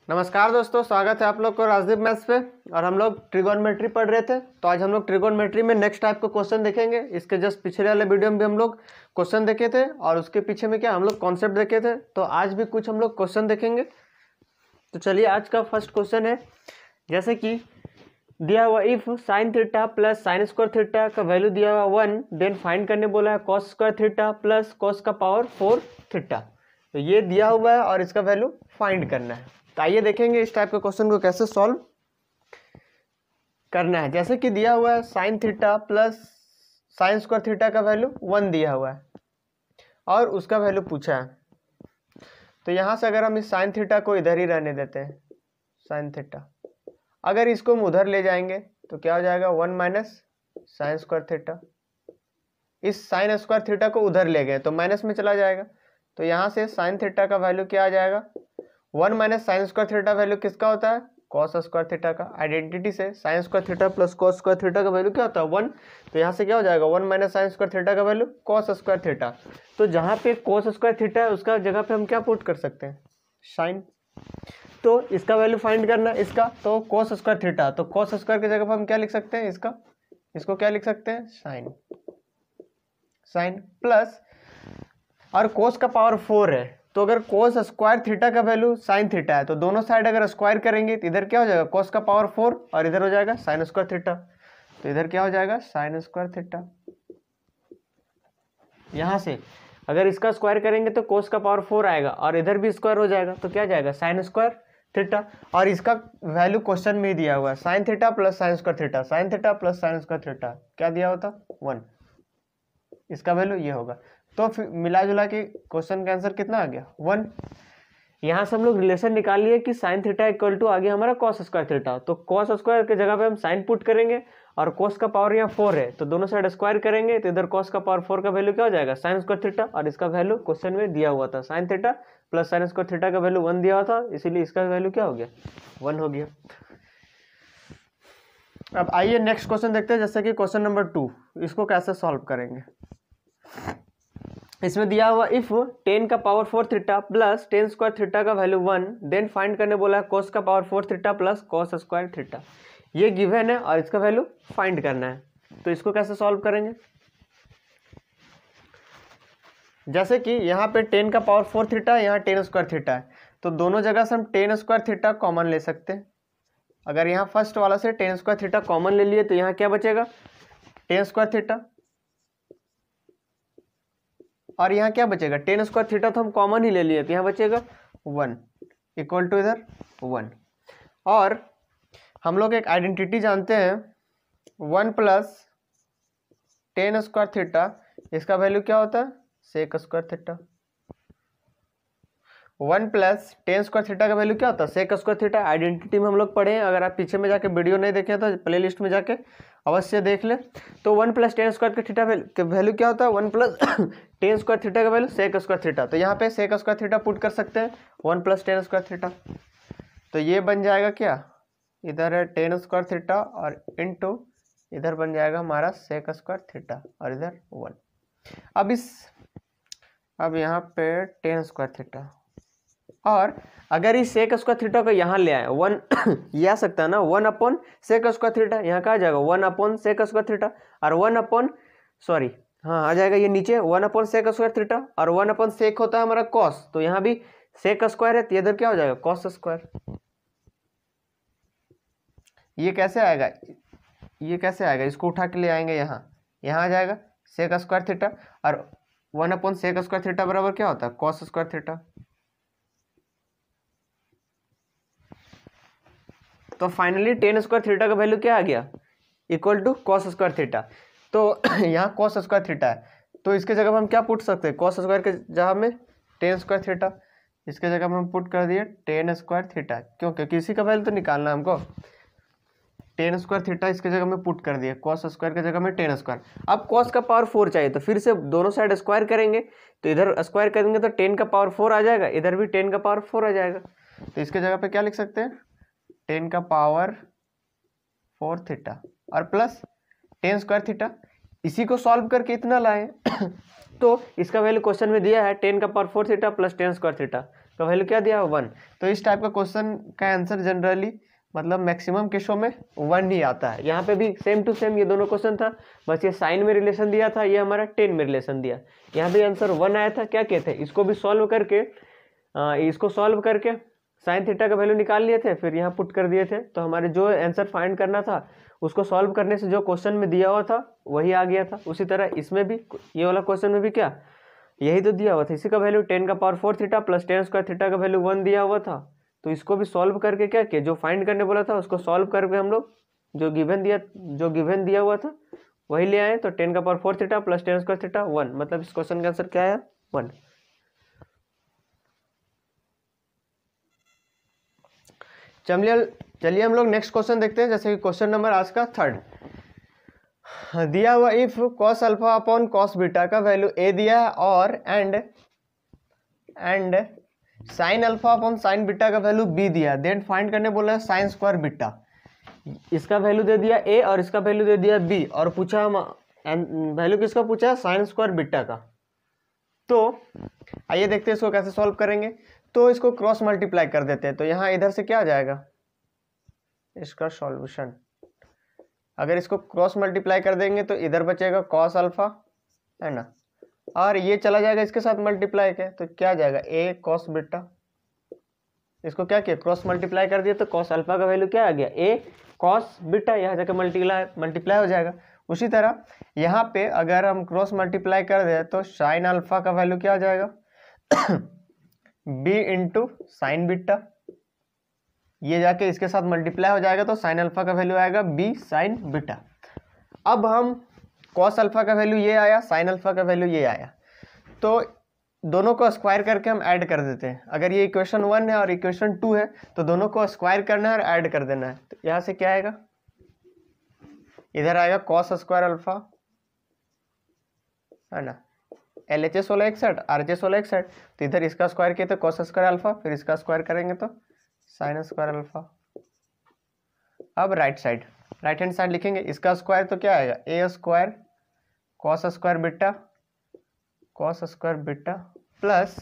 नमस्कार दोस्तों, स्वागत है आप लोग को राजदीप मैथ्स पे। और हम लोग ट्रिगोनोमेट्री पढ़ रहे थे, तो आज हम लोग ट्रिगोनोमेट्री में नेक्स्ट टाइप का क्वेश्चन देखेंगे। इसके जस्ट पिछले वाले वीडियो में भी हम लोग क्वेश्चन देखे थे और उसके पीछे में क्या हम लोग कॉन्सेप्ट देखे थे, तो आज भी कुछ हम लोग क्वेश्चन देखेंगे। तो चलिए, आज का फर्स्ट क्वेश्चन है, जैसे कि दिया हुआ if sign theta plus sine square theta का वैल्यू दिया हुआ 1, देन फाइंड करने बोला है cos square theta plus cos का पावर 4 थीटा। तो ये दिया हुआ है और इसका वैल्यू फाइंड करना है। तो आइए देखेंगे इस टाइप के क्वेश्चन को कैसे सॉल्व करना है। जैसे कि दिया हुआ है sign theta plus sine square theta का वैल्यू 1 दिया हुआ है और उसका वैल्यू पूछा है। तो यहाँ से अगर हम इस साइन थीटा को इधर ही रहने देते हैं, साइन थीटा, अगर इसको हम उधर ले जाएंगे तो क्या हो जाएगा 1 माइनस साइन स्क्वायर थीटा। इस साइन स्क्वायर थीटा को उधर ले गए तो माइनस में चला जाएगा। तो यहाँ से साइन थीटा का वैल्यू क्या आ जाएगा 1 minus sine square theta value किसका होता है, कॉस स्क्वायर थीटा का। आइडेंटिटी से sign square theta plus cos square theta का वैल्यू क्या होता है 1। तो यहाँ से क्या हो जाएगा 1 माइनस साइन स्क्वायर थीटा का वैल्यू कॉस स्क्वायर थीटा। तो जहाँ पे कॉस स्क्वायर थीटा है उसका जगह पे हम क्या पुट कर सकते हैं, साइन। तो इसका वैल्यू फाइंड करना है इसका, तो कॉस स्क्वायर थीटा, तो कॉस स्क्वायर की जगह पर हम क्या लिख सकते हैं इसका, इसको क्या लिख सकते हैं साइन, साइन प्लस, और कोस का पावर 4 है। तो अगर कोस स्क्वायर थीटा का वैल्यू साइन थीटा है तो दोनों साइड अगर स्क्वायर करेंगे तो इधर क्या हो जाएगा कोस का पावर 4 और इधर हो जाएगा साइन स्क्वायर थीटा। तो इधर क्या हो जाएगा साइन स्क्वायर थीटा। यहाँ से अगर इसका स्क्वायर करेंगे तो कोस का पावर 4 आएगा और इधर भी स्क्वायर हो जाएगा, तो क्या जाएगा साइन स्क्वायर थीटा। और इसका वैल्यू क्वेश्चन में ही दिया हुआ है sign theta plus sine square theta, sign theta plus sine square theta क्या दिया होता 1, इसका वैल्यू ये होगा। तो फिर मिला जुला के क्वेश्चन का आंसर कितना आ गया 1। यहाँ से हम लोग रिलेशन निकाल लिए कि साइन थीटा इक्वल टू आ गया हमारा कॉस स्क्वायर थीटा। तो कॉस स्क्वायर की जगह पे हम साइन पुट करेंगे और कॉस का पावर यहाँ 4 है, तो दोनों साइड स्क्वायर करेंगे तो इधर कॉस का पावर 4 का वैल्यू क्या हो जाएगा साइन स्क्वायर थीटा, और इसका वैल्यू क्वेश्चन में दिया हुआ था sign theta plus sine square theta का वैल्यू 1 दिया हुआ था, इसीलिए इसका वैल्यू क्या हो गया 1 हो गया। अब आइए नेक्स्ट क्वेश्चन देखते हैं, जैसे कि क्वेश्चन नंबर 2, इसको कैसे सॉल्व करेंगे। इसमें दिया हुआ इफ 10 का power 4 theta plus 10 square theta का वैल्यू 1, देन फाइंड करने बोला है कोस का power 4 theta plus cos square theta. ये गिवन है और इसका वैल्यू फाइंड करना है। तो इसको कैसे सॉल्व करेंगे, जैसे कि यहाँ पे 10 का पावर 4 थीटा, यहाँ 10 स्क्वायर थीटा है, तो दोनों जगह से हम 10 स्क्वायर थीटा कॉमन ले सकते हैं। अगर यहाँ फर्स्ट वाला से 10 स्क्वायर थीटा कॉमन ले लिए तो यहाँ क्या बचेगा 10 स्क्वायर थीटा, और यहाँ क्या बचेगा 10 स्क्वायर थीटा, तो हम कॉमन ही ले लिए तो यहाँ बचेगा 1 इक्वल टू इधर 1। और हम लोग एक आइडेंटिटी जानते हैं 1 प्लस 10 स्क्वायर थीटा, इसका वैल्यू क्या होता है sec square theta. 1 plus 10 square theta का वैल्यू क्या होता है सेक स्क्वायर थीटा। आइडेंटिटी में हम लोग पढ़े हैं, अगर आप पीछे में जाके वीडियो नहीं देखे तो प्ले लिस्ट में जाके अवश्य देख ले। तो 1 प्लस 10 स्क्वायर का थीटा का वैल्यू क्या होता है 1 प्लस 10 स्क्वायर थीटा का वैल्यू सेक स्क्वायर थीटा। तो यहाँ पे सेक स्क्वायर थीटा पुट कर सकते हैं 1 प्लस 10 स्क्वायर थीटा। तो ये बन जाएगा क्या, इधर है 10 स्क्वायर थीटा और इनटू इधर बन जाएगा हमारा सेक स्क्वायर थीटा और इधर 1। अब यहाँ पे 10 स्क्वायर थीटा, और अगर इस सेक स्क्वायर थीटा को यहाँ ले आए 1 ये आ सकता है ना 1 अपॉन सेक स्क्वायर थीटा, यहाँ का आ जाएगा 1 अपॉन सेक स्क्वायर थीटा, और 1 अपॉन आ जाएगा ये नीचे 1 अपॉन सेक स्क्वायर थीटा, और 1 अपॉन सेक होता है हमारा कॉस, तो यहाँ भी सेक स्क्वायर है तो इधर क्या हो जाएगा कॉस स्क्वायर। ये कैसे आएगा, ये कैसे आएगा, इसको उठा के ले आएंगे यहाँ आ जाएगा सेक स्क्वायर थीटा, और 1 अपॉन सेक स्क्वायर थीटा बराबर क्या होता है कॉस स्क्वायर थीटा। तो फाइनली 10 स्क्वायर थीटा का वैल्यू क्या आ गया equal to cos square theta. तो यहाँ कॉस स्क्वायर थीटा है, तो इसके जगह पर हम क्या पुट सकते हैं कॉस स्क्वायर के जगह में 10 स्क्वायर थीटा, इसके जगह में हम पुट कर दिए 10 स्क्वायर थीटा, क्यों क्योंकि इसी का वैल्यू तो निकालना है हमको। 10 स्क्वायर थीटा इसके जगह में पुट कर दिए, कॉस स्क्वायर के जगह में 10 स्क्वायर। अब कॉस का पावर 4 चाहिए, तो फिर से दोनों साइड स्क्वायर करेंगे, तो इधर स्क्वायर करेंगे तो 10 का पावर 4 आ जाएगा, इधर भी 10 का पावर 4 आ जाएगा। तो इसके जगह पे क्या लिख सकते हैं 10 का पावर 4 थीटा और प्लस 10 स्क्वायर थीटा। इसी को सॉल्व करके इतना लाए तो इसका वैल्यू क्वेश्चन में दिया है 10 का power 4 theta plus 10 square theta का वैल्यू क्या दिया है 1। तो इस टाइप का क्वेश्चन का आंसर जनरली मतलब मैक्सिमम केसों में 1 ही आता है। यहाँ पे भी सेम टू सेम ये दोनों क्वेश्चन था, बस ये साइन में रिलेशन दिया था, ये हमारा 10 में रिलेशन दिया। यहाँ भी आंसर 1 आया था। क्या कहते हैं, इसको भी सॉल्व करके साइन थीटा का वैल्यू निकाल लिए थे, फिर यहाँ पुट कर दिए थे। तो हमारे जो आंसर फाइंड करना था उसको सॉल्व करने से जो क्वेश्चन में दिया हुआ था वही आ गया था। उसी तरह इसमें भी ये वाला क्वेश्चन में भी क्या यही तो दिया हुआ था, इसी का वैल्यू 10 का power 4 theta plus 10 square theta का वैल्यू 1 दिया हुआ था। तो इसको भी सॉल्व करके क्या किया, जो फाइंड करने बोला था उसको सॉल्व करके हम लोग जो गिवन दिया हुआ था वही ले आए। तो 10 का power 4 theta plus 10 square theta 1, मतलब इस क्वेश्चन का आंसर क्या है 1। चलिए हम लोग नेक्स्ट क्वेश्चन देखते हैं, जैसे कि क्वेश्चन नंबर आज का 3 दिया हुआ if cos alpha upon cos beta का वैल्यू ए दिया है और and sine alpha upon sine beta का वैल्यू बी दिया है, देन फाइंड करने बोला है साइन स्क्वायर बीटा। इसका वैल्यू दे दिया ए और इसका वैल्यू दे दिया बी, और पूछा हम वैल्यू किसका पूछा है साइन स्क्वायर बीटा का। तो आइए देखते हैं इसको कैसे सॉल्व करेंगे। तो इसको क्रॉस मल्टीप्लाई कर देते हैं, तो यहाँ इधर से क्या आ जाएगा इसका सॉल्यूशन। अगर इसको क्रॉस मल्टीप्लाई कर देंगे तो इधर बचेगा कॉस अल्फा, है ना, और ये चला जाएगा इसके साथ मल्टीप्लाई के, तो क्या आ जाएगा ए कॉस बीटा। इसको क्या किया क्रॉस मल्टीप्लाई कर दिया, तो कॉस अल्फा का वैल्यू क्या आ गया ए कॉस बीटा, यहाँ जाकर मल्टीप्लाई हो जाएगा। उसी तरह यहाँ पे अगर हम क्रॉस मल्टीप्लाई कर दें तो साइन अल्फा का वैल्यू क्या आ जाएगा बी इंटू साइन बीटा, ये जाके इसके साथ मल्टीप्लाई हो जाएगा, तो साइन अल्फा का वैल्यू आएगा बी साइन बीटा। अब हम कॉस अल्फा का वैल्यू ये आया, साइन अल्फा का वैल्यू ये आया, तो दोनों को स्क्वायर करके हम ऐड कर देते हैं। अगर ये इक्वेशन 1 है और इक्वेशन 2 है तो दोनों को स्क्वायर करना है और ऐड कर देना है। तो यहाँ से क्या आएगा, इधर आएगा कॉस स्क्वायर अल्फा, है ना, LHS वाला एक साइड RHS वाला एक साइड, तो इधर इसका स्क्वायर किया तो कॉस स्क्वायर अल्फा, फिर इसका स्क्वायर करेंगे तो साइन स्क्वायर अल्फा। अब राइट हैंड साइड लिखेंगे, इसका स्क्वायर तो क्या आएगा ए square cos square beta plus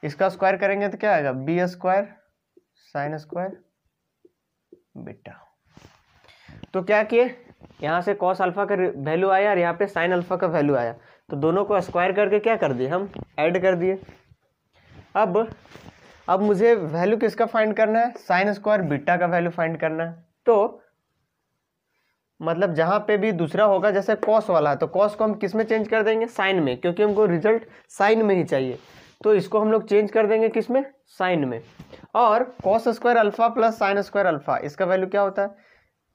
इसका स्क्वायर करेंगे तो क्या आएगा B square sine square beta. तो क्या किए, यहाँ से कॉस अल्फा का वैल्यू आया और यहाँ पे साइन अल्फा का वैल्यू आया, तो दोनों को स्क्वायर करके क्या कर दिए हम ऐड कर दिए। अब मुझे वैल्यू किसका फाइंड करना है साइन स्क्वायर बीटा का वैल्यू फाइंड करना है। तो मतलब जहाँ पे भी दूसरा होगा, जैसे कॉस वाला है तो कॉस को हम किस में चेंज कर देंगे साइन में, क्योंकि हमको रिजल्ट साइन में ही चाहिए, तो इसको हम लोग चेंज कर देंगे किस में साइन में। और cos square alpha plus sine square alpha, इसका वैल्यू क्या होता है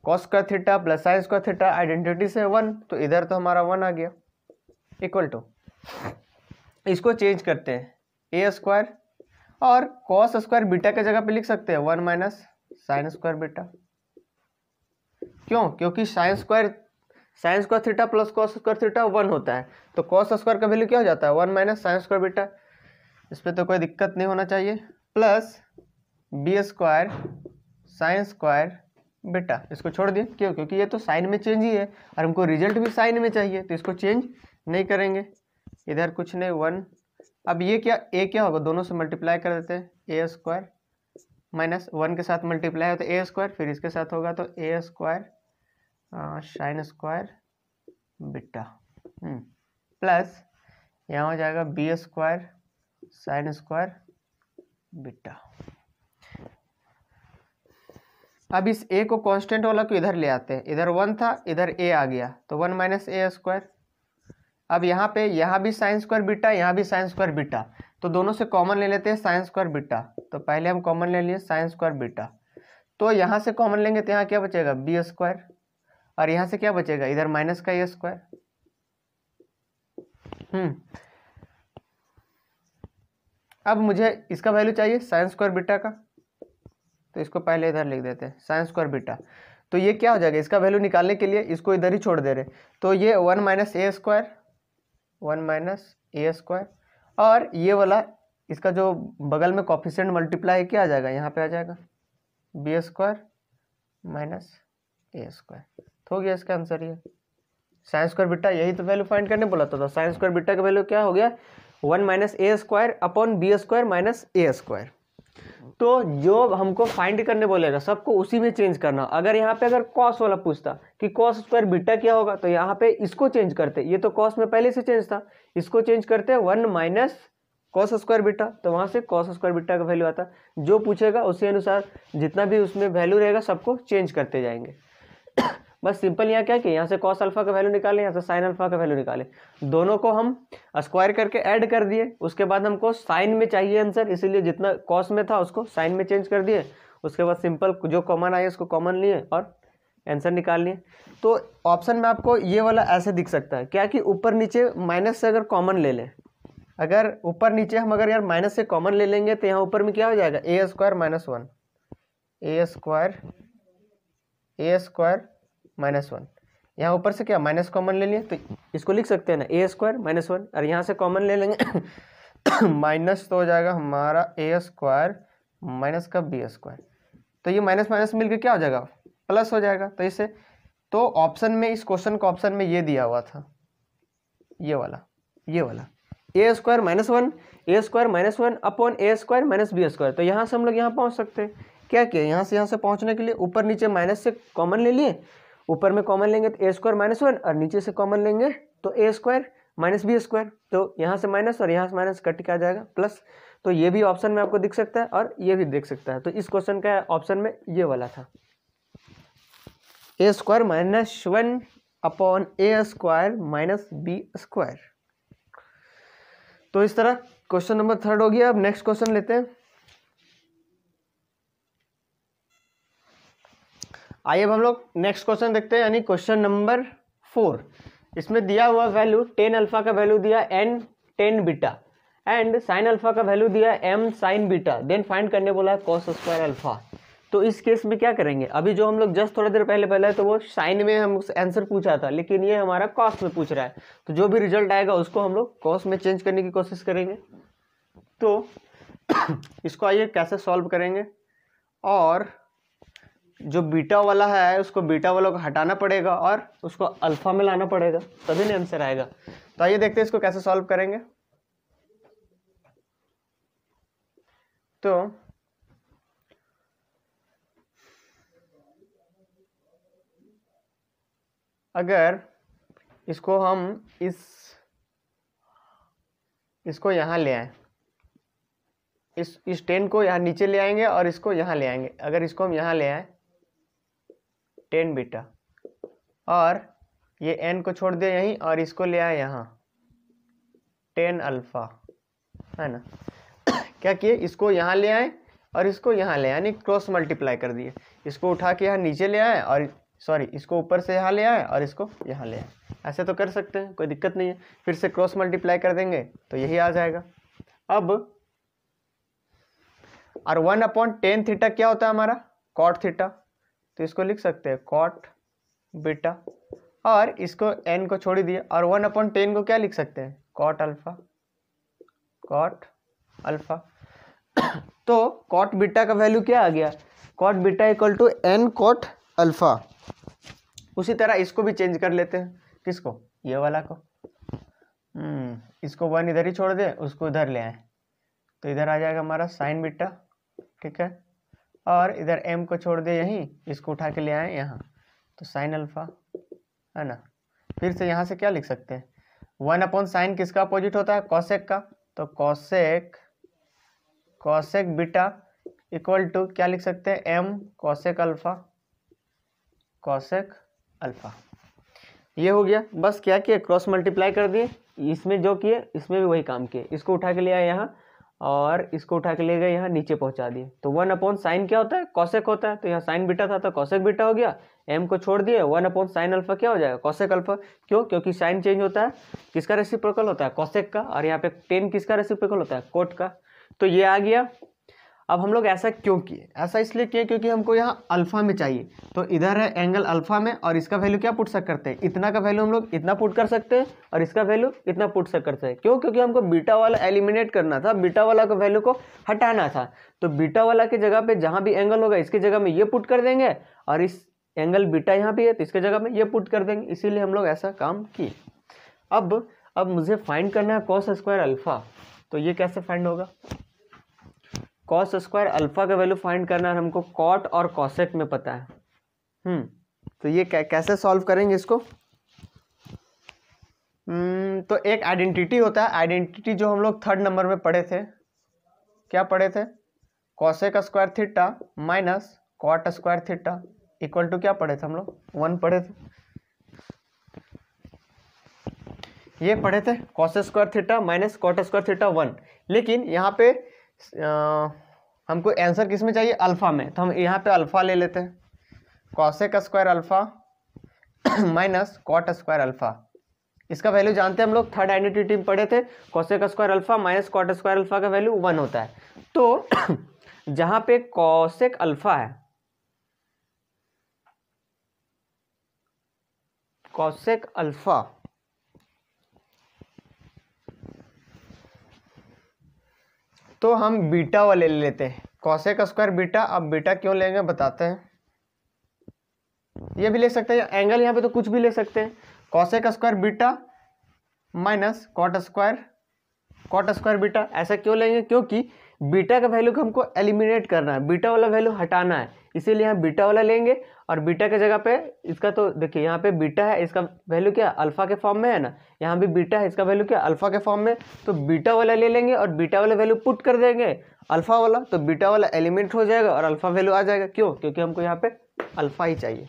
cos square theta plus sine square theta, identity से 1, तो इधर तो हमारा 1 आ गया इक्वल टू, इसको चेंज करते हैं ए स्क्वायर और कॉस स्क्वायर बीटा के जगह पे लिख सकते हैं 1 माइनस साइन स्क्वायर बीटा। क्यों, क्योंकि sign square theta plus cos square theta 1 होता है, तो कॉस स्क्वायर का वैल्यू क्या हो जाता है 1 माइनस साइन स्क्वायर बीटा, इस पर तो कोई दिक्कत नहीं होना चाहिए, plus B square sine square beta. इसको छोड़ दिए, क्यों, क्योंकि ये तो साइन में चेंज ही है और हमको रिजल्ट भी साइन में चाहिए, तो इसको चेंज नहीं करेंगे, इधर कुछ नहीं 1। अब ये क्या होगा, दोनों से मल्टीप्लाई कर देते हैं ए स्क्वायर माइनस 1 के साथ मल्टीप्लाई होता है ए स्क्वायर, फिर इसके साथ होगा तो a square sine square beta plus यहाँ हो जाएगा b square sine square beta. अब इस ए को कांस्टेंट वाला को इधर ले आते हैं, इधर 1 था इधर ए आ गया, तो 1 माइनस ए स्क्वायर। अब यहाँ भी साइन स्क्वायर बीटा, यहाँ भी साइन स्क्वायर बीटा, तो दोनों से कॉमन ले लेते हैं साइन स्क्वायर बीटा। तो पहले हम कॉमन ले लिए साइन स्क्वायर बीटा, तो यहाँ से कॉमन लेंगे तो यहाँ क्या बचेगा बी स्क्वायर, और यहाँ से क्या बचेगा इधर माइनस का ए स्क्वायर। अब मुझे इसका वैल्यू चाहिए साइन स्क्वायर बीटा का, तो इसको पहले इधर लिख देते हैं साइन स्क्वायर बीटा। तो ये क्या हो जाएगा, इसका वैल्यू निकालने के लिए इसको इधर ही छोड़ दे रहे, तो ये 1 माइनस ए स्क्वायर, और ये वाला इसका जो बगल में कोफिशिएंट मल्टीप्लाई क्या आ जाएगा, यहाँ पे आ जाएगा b square minus a square. तो हो गया इसका आंसर ये। साइन स्क्वायर बीटा, यही तो वैल्यू फाइंड करने बोला था। साइन स्क्वायर बीटा का वैल्यू क्या हो गया, 1 minus a square upon b square minus a square. तो जो हमको फाइंड करने बोलेगा सबको उसी में चेंज करना। अगर यहाँ पे अगर कॉस वाला पूछता कि कॉस स्क्वायर बीटा क्या होगा, तो यहाँ पे इसको चेंज करते, ये तो कॉस में पहले से चेंज था, इसको चेंज करते 1 माइनस कॉस स्क्वायर बीटा, तो वहाँ से कॉस स्क्वायर बीटा का वैल्यू आता। जो पूछेगा उसी अनुसार जितना भी उसमें वैल्यू रहेगा सबको चेंज करते जाएंगे। बस सिंपल यहाँ क्या कि यहाँ से कॉस अल्फा का वैल्यू निकाले, यहाँ से साइन अल्फा का वैल्यू निकाले, दोनों को हम स्क्वायर करके ऐड कर दिए। उसके बाद हमको साइन में चाहिए आंसर, इसीलिए जितना कॉस में था उसको साइन में चेंज कर दिए। उसके बाद सिंपल जो कॉमन आए उसको कॉमन लिए और आंसर निकाल लिए। तो ऑप्शन में आपको ये वाला ऐसे दिख सकता है क्या कि ऊपर नीचे माइनस से अगर कॉमन ले लें, अगर ऊपर नीचे हम अगर यार माइनस से कॉमन ले लेंगे तो यहाँ ऊपर में क्या हो जाएगा, ए स्क्वायर माइनस 1, ए स्क्वायर माइनस 1। यहाँ ऊपर से क्या माइनस कॉमन ले लिए तो इसको लिख सकते हैं ना, ए स्क्वायर माइनस 1, और यहाँ से कॉमन ले लेंगे माइनस तो हो जाएगा हमारा ए स्क्वायर माइनस का बी स्क्वायर। तो ये माइनस माइनस मिलकर क्या हो जाएगा, प्लस हो जाएगा। तो इससे तो ऑप्शन में, इस क्वेश्चन का ऑप्शन में ये दिया हुआ था, ये वाला ए स्क्वायर माइनस 1, ए स्क्वायर माइनस 1 अपॉन ए स्क्वायर माइनस बी स्क्वायर। तो यहाँ से हम लोग यहाँ पहुँच सकते हैं। क्या किया, यहाँ से पहुँचने के लिए ऊपर नीचे माइनस से कॉमन ले लिए, ऊपर में कॉमन लेंगे तो ए स्क्वायर माइनस 1 और नीचे से कॉमन लेंगे तो a square minus B square. तो यहाँ से माइनस और यहाँ से माइनस कट के आ जाएगा प्लस। तो ये भी ऑप्शन में आपको दिख सकता है और ये भी देख सकता है। तो इस क्वेश्चन का ऑप्शन में ये वाला था, a square minus 1 upon A square minus B square. तो इस तरह क्वेश्चन नंबर 3 हो गया। अब नेक्स्ट क्वेश्चन लेते हैं। आइए अब हम लोग नेक्स्ट क्वेश्चन देखते हैं, यानी क्वेश्चन नंबर 4। इसमें दिया हुआ वैल्यू टेन अल्फा का वैल्यू दिया N tan beta and sine alpha का वैल्यू दिया M sine beta, then find करने बोला है कॉस स्क्वायर अल्फा। तो इस केस में क्या करेंगे, अभी जो हम लोग जस्ट थोड़ा देर पहले है तो वो साइन में हम आंसर पूछा था, लेकिन ये हमारा कॉस में पूछ रहा है। तो जो भी रिजल्ट आएगा उसको हम लोग कॉस में चेंज करने की कोशिश करेंगे। तो इसको आइए कैसे सॉल्व करेंगे, और जो बीटा वाला है उसको बीटा वाला को हटाना पड़ेगा और उसको अल्फा में लाना पड़ेगा, तभी ना आंसर आएगा। तो आइए देखते हैं इसको कैसे सॉल्व करेंगे। तो अगर इसको हम इसको यहाँ ले आए, इस 10 को यहाँ नीचे ले आएंगे और इसको यहाँ ले आएंगे। अगर इसको हम यहाँ ले आए 10 बीटा और ये n को छोड़ दिया यहीं और इसको ले आए यहाँ 10 अल्फा, है ना। क्या किए, इसको यहाँ ले आए और इसको यहाँ ले आए, यानी क्रॉस मल्टीप्लाई कर दिए। इसको उठा के यहाँ नीचे ले आए और इसको ऊपर से यहाँ ले आए और इसको यहाँ ले आए। ऐसे तो कर सकते हैं, कोई दिक्कत नहीं है। फिर से क्रॉस मल्टीप्लाई कर देंगे तो यही आ जाएगा। अब और 1/10 थीटा क्या होता है हमारा, कॉट थीटा। तो इसको लिख सकते हैं कॉट बीटा, और इसको n को छोड़ दिए, और 1/10 को क्या लिख सकते हैं, कॉट अल्फा। तो कॉट बीटा का वैल्यू क्या आ गया, cot beta equal to n cot alpha. उसी तरह इसको भी चेंज कर लेते हैं, किसको, ये वाला को। इसको 1 इधर ही छोड़ दे, उसको इधर ले आए तो इधर आ जाएगा हमारा साइन बीटा, ठीक है। और इधर m को छोड़ दे यहीं, इसको उठा के ले आए यहाँ तो साइन अल्फा, है ना। फिर से यहाँ से क्या लिख सकते हैं, 1/sin किसका अपोजिट होता है, कॉसेक का। तो कॉसेक बीटा इक्वल टू क्या लिख सकते हैं, m कॉसेक अल्फा। ये हो गया। बस क्या किया, क्रॉस मल्टीप्लाई कर दिए, इसमें जो किए इसमें भी वही काम किए। इसको उठा के ले आए यहाँ और इसको उठा के ले गए यहाँ नीचे पहुंचा दिए। तो 1/sin क्या होता है, कॉसेक होता है। तो यहाँ साइन बीटा था तो कॉसेक बीटा हो गया, m को छोड़ दिए, 1/sin अल्फा क्या हो जाएगा, कॉसेक अल्फा। क्यों, क्योंकि साइन चेंज होता है, किसका रेसिप्रोकल होता है, कॉसेक का, और यहाँ पे 10 किसका रेसिप्रोकल होता है, कोट का। तो ये आ गया। अब हम लोग ऐसा क्यों किए, ऐसा इसलिए किए क्योंकि हमको यहाँ अल्फा में चाहिए। तो इधर है एंगल अल्फा में, और इसका वैल्यू क्या पुट सकते हैं, इतना का वैल्यू हम लोग इतना पुट कर सकते हैं और इसका वैल्यू इतना पुट सकते हैं। क्यों, क्योंकि हमको बीटा वाला एलिमिनेट करना था, बीटा वाला का वैल्यू को हटाना था। तो बीटा वाला की जगह पे जहाँ भी एंगल होगा इसकी जगह में ये पुट कर देंगे और इस एंगल बीटा यहाँ पे है तो इसके जगह में ये पुट कर देंगे, इसीलिए हम लोग ऐसा काम किए। अब मुझे फाइंड करना है कॉस स्क्वायर अल्फा, तो ये कैसे फाइंड होगा? कॉस स्क्वायर अल्फा का वैल्यू फाइंड करना है हमको, कॉट और कॉसेक में पता है। तो ये कैसे सॉल्व करेंगे इसको? तो एक आइडेंटिटी होता है, आइडेंटिटी जो हम लोग 3rd नंबर में पढ़े थे। क्या पढ़े थे? Cosec square theta minus cot square theta equal to क्या पढ़े थे हम लोग? 1 पढ़े थे। ये पढ़े थे cos square theta minus cot square theta 1। लेकिन यहाँ पे हमको आंसर किस में चाहिए? अल्फा में, तो हम यहाँ पे अल्फा ले लेते हैं। Cosec square alpha minus cot square alpha, इसका वैल्यू जानते हैं हम लोग, 3rd आइडेंटिटी में पढ़े थे। Cosec square alpha minus cot square alpha का वैल्यू 1 होता है। तो जहां पे कॉसेक अल्फा है, कॉसेक अल्फा तो हम बीटा वाले ले लेते हैं, कॉसेक स्क्वायर बीटा। अब बीटा क्यों लेंगे बताते हैं। ये भी ले सकते हैं एंगल, यहाँ पे तो कुछ भी ले सकते हैं। Cosec square beta minus cot square beta, ऐसा क्यों लेंगे? क्योंकि बीटा का वैल्यू को हमको एलिमिनेट करना है, बीटा वाला वैल्यू हटाना है, इसीलिए हम बीटा वाला लेंगे। और बीटा के जगह पे इसका, तो देखिए यहाँ पे बीटा है, इसका वैल्यू क्या? अल्फा के फॉर्म में है ना, यहाँ भी बीटा है, इसका वैल्यू क्या? अल्फा के फॉर्म में। तो बीटा वाला ले लेंगे और बीटा वाला वैल्यू पुट कर देंगे अल्फा वाला, तो बीटा वाला एलिमिनेट हो जाएगा और अल्फा वैल्यू आ जाएगा। क्यों? क्योंकि हमको यहाँ पे अल्फा ही चाहिए।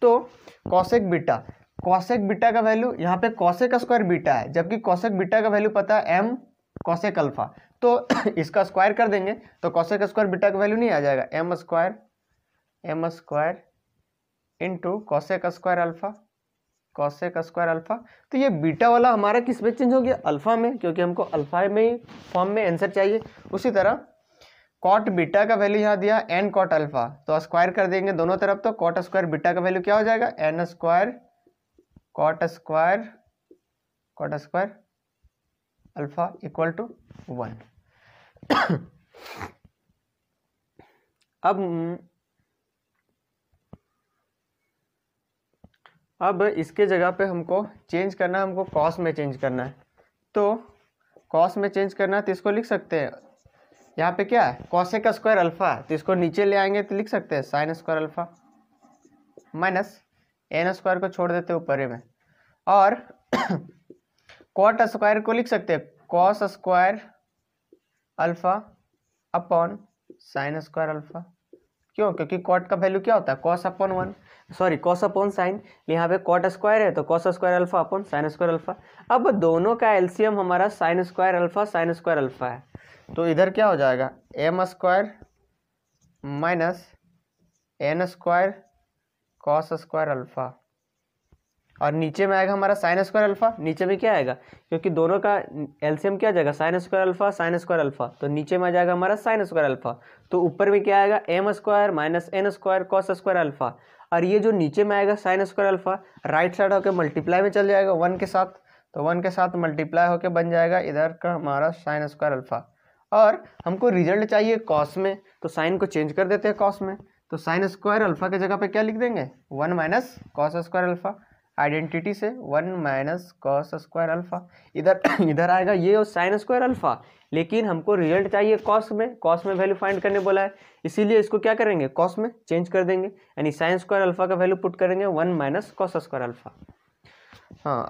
तो कॉसेक बीटा का वैल्यू, यहाँ पे कॉसेक स्क्वायर बीटा है, जबकि कॉसेक बीटा का वैल्यू पता है m कॉसेक अल्फा, तो इसका स्क्वायर कर देंगे तो कॉसेक स्क्वायर बीटा का वैल्यू नहीं आ जाएगा, m square into cosec square alpha. तो ये बीटा वाला हमारा किस में चेंज हो गया? अल्फा में, क्योंकि हमको अल्फा में ही फॉर्म में आंसर चाहिए। उसी तरह कॉट बीटा का वैल्यू यहाँ दिया n कॉट अल्फा, तो स्क्वायर कर देंगे दोनों तरफ, तो कॉट स्क्वायर बीटा का वैल्यू क्या हो जाएगा? n square cot square alpha equal to 1। अब इसके जगह पे हमको चेंज करना है, हमको कॉस में चेंज करना है। तो कॉस में चेंज करना है तो इसको लिख सकते हैं, यहाँ पे क्या है? कॉसेक स्क्वायर अल्फा है, तो इसको नीचे ले आएंगे तो लिख सकते हैं sign square alpha minus n square को छोड़ देते ऊपर में, और कॉट स्क्वायर को लिख सकते हैं cos square alpha upon sine square alpha. क्यों? क्योंकि कॉट का वैल्यू क्या होता है? कॉस अपॉन साइन, यहाँ पे कॉट स्क्वायर है तो cos square alpha upon sine square alpha. अब दोनों का एलसीएम हमारा साइन स्क्वायर अल्फा है, तो इधर क्या हो जाएगा? m square minus n square cos square alpha, और नीचे में आएगा हमारा साइन स्क्वायर अल्फा। नीचे में क्या आएगा? क्योंकि दोनों का एलसीएम क्या आ जाएगा? साइन स्क्वायर अल्फा, तो नीचे में आ जाएगा हमारा साइन स्क्वायर अल्फा। तो ऊपर में क्या आएगा? m square minus n square cos square alpha, और ये जो नीचे में आएगा sign square alpha, right side होकर मल्टीप्लाई में चल जाएगा 1 के साथ, तो 1 के साथ मल्टीप्लाई होकर बन जाएगा इधर का हमारा साइन स्क्वायर अल्फा। और हमको रिजल्ट चाहिए कॉस में, तो साइन को चेंज कर देते हैं कॉस में, तो साइन स्क्वायर अल्फा के जगह पे क्या लिख देंगे? 1 minus cos square alpha, identity से 1 माइनस कॉस स्क्वायर अल्फा। इधर आएगा ये और साइन स्क्वायर अल्फा, लेकिन हमको रिजल्ट चाहिए कॉस में वैल्यू फाइंड करने बोला है, इसीलिए इसको क्या करेंगे? कॉस में चेंज कर देंगे, यानी साइन स्क्वायर अल्फा का वैल्यू पुट करेंगे 1 माइनस कॉस स्क्वायर अल्फा। हाँ,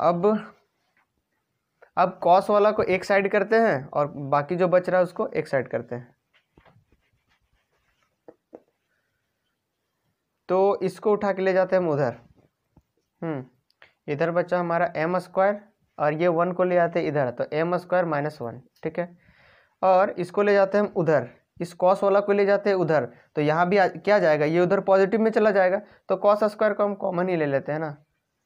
अब कॉस वाला को एक साइड करते हैं और बाकी जो बच रहा है उसको एक साइड करते हैं। तो इसको उठा के ले जाते हैं हम उधर। इधर बचा हमारा m स्क्वायर, और ये 1 को ले आते हैं इधर, तो m स्क्वायर माइनस 1, ठीक है। और इसको ले जाते हैं हम उधर, इस कॉस वाला को ले जाते हैं उधर, तो यहाँ भी क्या जाएगा? ये उधर पॉजिटिव में चला जाएगा, तो कॉस स्क्वायर को हम कॉमन ही ले लेते हैं ना।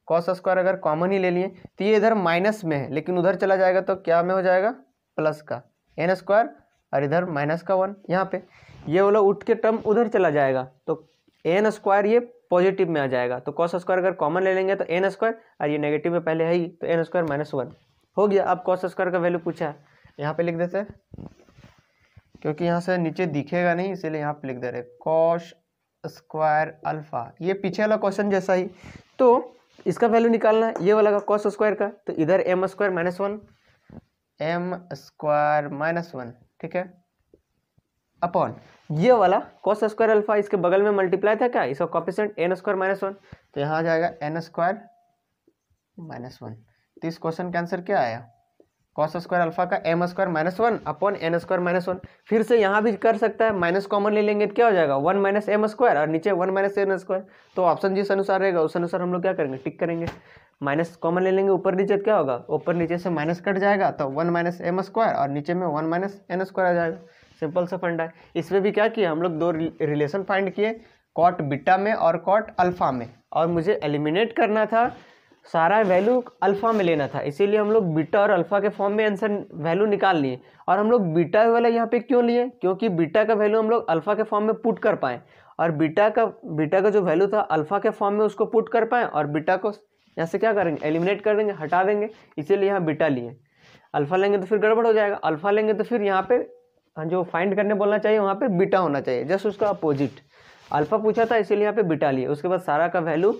कॉस स्क्वायर अगर कॉमन ही ले लिए तो ये इधर माइनस में है, लेकिन उधर चला जाएगा तो क्या में हो जाएगा? प्लस का n स्क्वायर, और इधर माइनस का 1। यहाँ पे ये वाला उठ के टर्म उधर चला जाएगा, तो n स्क्वायर ये पॉजिटिव में आ जाएगा, तो कॉस स्क्वायर अगर कॉमन ले लेंगे तो n स्क्वायर, और ये नेगेटिव में पहले है ही, तो n स्क्वायर माइनस 1 हो गया। अब कॉस स्क्वायर का वैल्यू पूछा है, यहाँ पे लिख देते हैं, क्योंकि यहाँ से नीचे दिखेगा नहीं, इसीलिए यहाँ पे लिख दे रहे कॉस स्क्वायर अल्फा, ये पीछे वाला क्वेश्चन जैसा ही। तो इसका वैल्यू निकालना है, ये वाला का कॉस स्क्वायर का, तो इधर M square minus one, M square minus one, ठीक है, अपॉन ये वाला कॉस स्क्वायर अल्फा, इसके बगल में मल्टीप्लाई था क्या, इसका coefficient N square minus one, तो यहाँ आ जाएगा एन स्क्वायर माइनस वन। तो इस क्वेश्चन का आंसर क्या आया, कॉस स्क्वायर अल्फा का M square minus one upon N square minus one. फिर से यहाँ भी कर सकता है, माइनस कॉमन ले लेंगे तो क्या हो जाएगा, वन माइनस एम स्क्वायर और नीचे वन माइनस एन स्क्वायर। तो ऑप्शन जिस अनुसार रहेगा उस अनुसार हम लोग क्या करेंगे, टिक करेंगे। माइनस कॉमन ले लेंगे ऊपर नीचे, क्या होगा, ऊपर नीचे से माइनस कट जाएगा तो वन माइनस एम स्क्वायर और नीचे में वन माइनस एन स्क्वायर आ जाएगा। सिंपल सा फंडा है। इसमें भी क्या किया हम लोग, दो रिलेशन फाइंड किए, कॉट बीटा में और कॉट अल्फा में, और मुझे एलिमिनेट करना था, सारा वैल्यू अल्फा में लेना था, इसीलिए हम लोग बीटा और अल्फा के फॉर्म में आंसर वैल्यू निकाल लिए। और हम लोग बीटा वाला यहाँ पे क्यों लिए, क्योंकि बीटा का वैल्यू हम लोग अल्फा के फॉर्म में पुट कर पाएँ, और बीटा का जो वैल्यू था अल्फा के फॉर्म में उसको पुट कर पाएँ, और बीटा को यहाँ से क्या करेंगे, एलिमिनेट कर देंगे, हटा देंगे, इसीलिए यहाँ बीटा लिए। अल्फा लेंगे तो फिर गड़बड़ हो जाएगा, अल्फा लेंगे तो फिर यहाँ पे जो फाइंड करने बोलना चाहिए वहाँ पे बीटा होना चाहिए, जस्ट उसका अपोजिट। अल्फा पूछा था इसीलिए यहाँ पे बीटा लिए, उसके बाद सारा का वैल्यू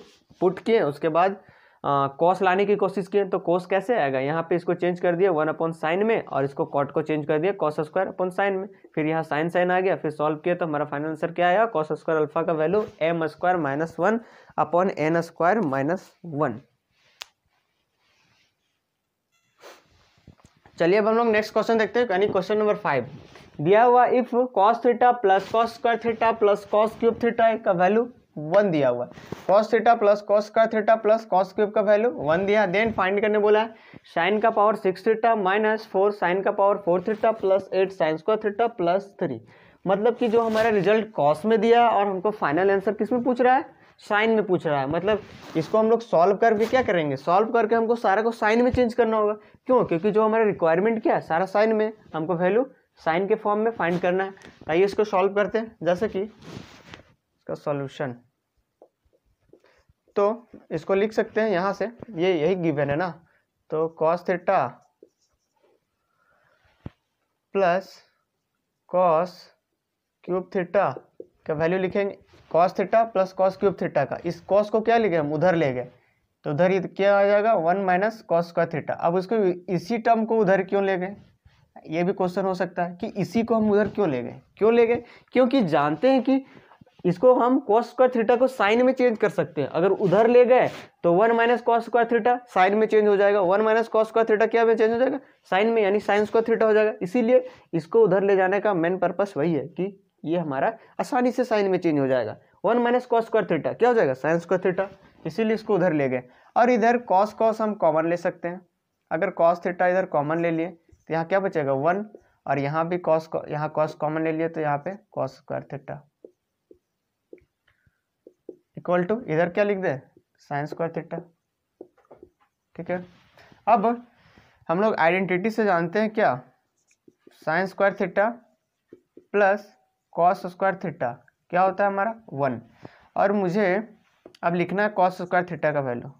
पुट किए, उसके बाद कॉस लाने की कोशिश किए, तो कॉस कैसे आएगा, यहाँ पे इसको चेंज कर दिया वन अपॉन साइन में, और इसको कॉट को चेंज कर दिया कॉस स्क्वायर अपॉन साइन में, फिर यहाँ साइन साइन आ गया, फिर सॉल्व किया तो हमारा फाइनल आंसर क्या आया, कॉस स्क्वायर अल्फा का value M square minus one upon N square minus one. चलिए अब हम लोग नेक्स्ट क्वेश्चन देखते हैं, यानी क्वेश्चन नंबर 5। दिया हुआ if cos theta plus cos square theta plus cos cube theta का वैल्यू 1 दिया हुआ है, cos theta plus cos square theta plus cos cube का वैल्यू 1 दिया, देन फाइंड करने बोला है साइन का पावर 6 थीटा माइनस 4 साइन का power 4 theta plus 8 sign square theta plus 3। मतलब कि जो हमारा रिजल्ट कॉस में दिया और हमको फाइनल आंसर किस में पूछ रहा है, साइन में पूछ रहा है। मतलब इसको हम लोग सॉल्व करके क्या करेंगे, सॉल्व करके हमको सारा को साइन में चेंज करना होगा। क्यों, क्योंकि जो हमारा रिक्वायरमेंट क्या है, सारा साइन में, हमको वैल्यू साइन के फॉर्म में फाइंड करना है। आइए इसको सॉल्व करते हैं। जैसे कि इसका सॉल्यूशन, तो इसको लिख सकते हैं यहाँ से, ये यही गिवन है ना, तो cos theta plus cos cube theta का वैल्यू लिखेंगे, cos theta plus cos cube theta का, इस कॉस को क्या लिखे हम उधर ले गए, तो उधर क्या आ जाएगा 1 माइनस कॉस स्क्वायर थीटा। अब उसको इसी टर्म को उधर क्यों ले गए, ये भी क्वेश्चन हो सकता है कि इसी को हम उधर क्यों ले गए, क्योंकि जानते हैं कि इसको हम कॉस स्क्वायर थीटा को साइन में चेंज कर सकते हैं। अगर उधर ले गए तो 1 minus cos square theta sign में चेंज हो जाएगा, 1 माइनस कॉस स्क्वायर थीटा क्या में चेंज हो जाएगा, साइन में, यानी साइन स्क्वायर थीटा हो जाएगा। इसीलिए इसको उधर ले जाने का मेन पर्पस वही है कि ये हमारा आसानी से साइन में चेंज हो जाएगा। 1 माइनस कॉस स्क्वायर थीटा क्या हो जाएगा, साइन स्क्वायर थीटा, इसीलिए इसको उधर ले गए। और इधर कॉस कॉस हम कॉमन ले सकते हैं, अगर कॉस थीटा इधर कॉमन ले लिए तो यहाँ क्या बचेगा 1, और यहाँ भी कॉस, यहाँ कॉस कॉमन ले लिए तो यहाँ पे cos square theta equal to, इधर क्या लिख दे, साइन स्क्वायर थीटा। ठीक है, अब हम लोग आइडेंटिटी से जानते हैं क्या, sign square theta plus cos square theta क्या होता है हमारा 1, और मुझे अब लिखना है कॉस स्क्वायर थीटा का वैल्यू,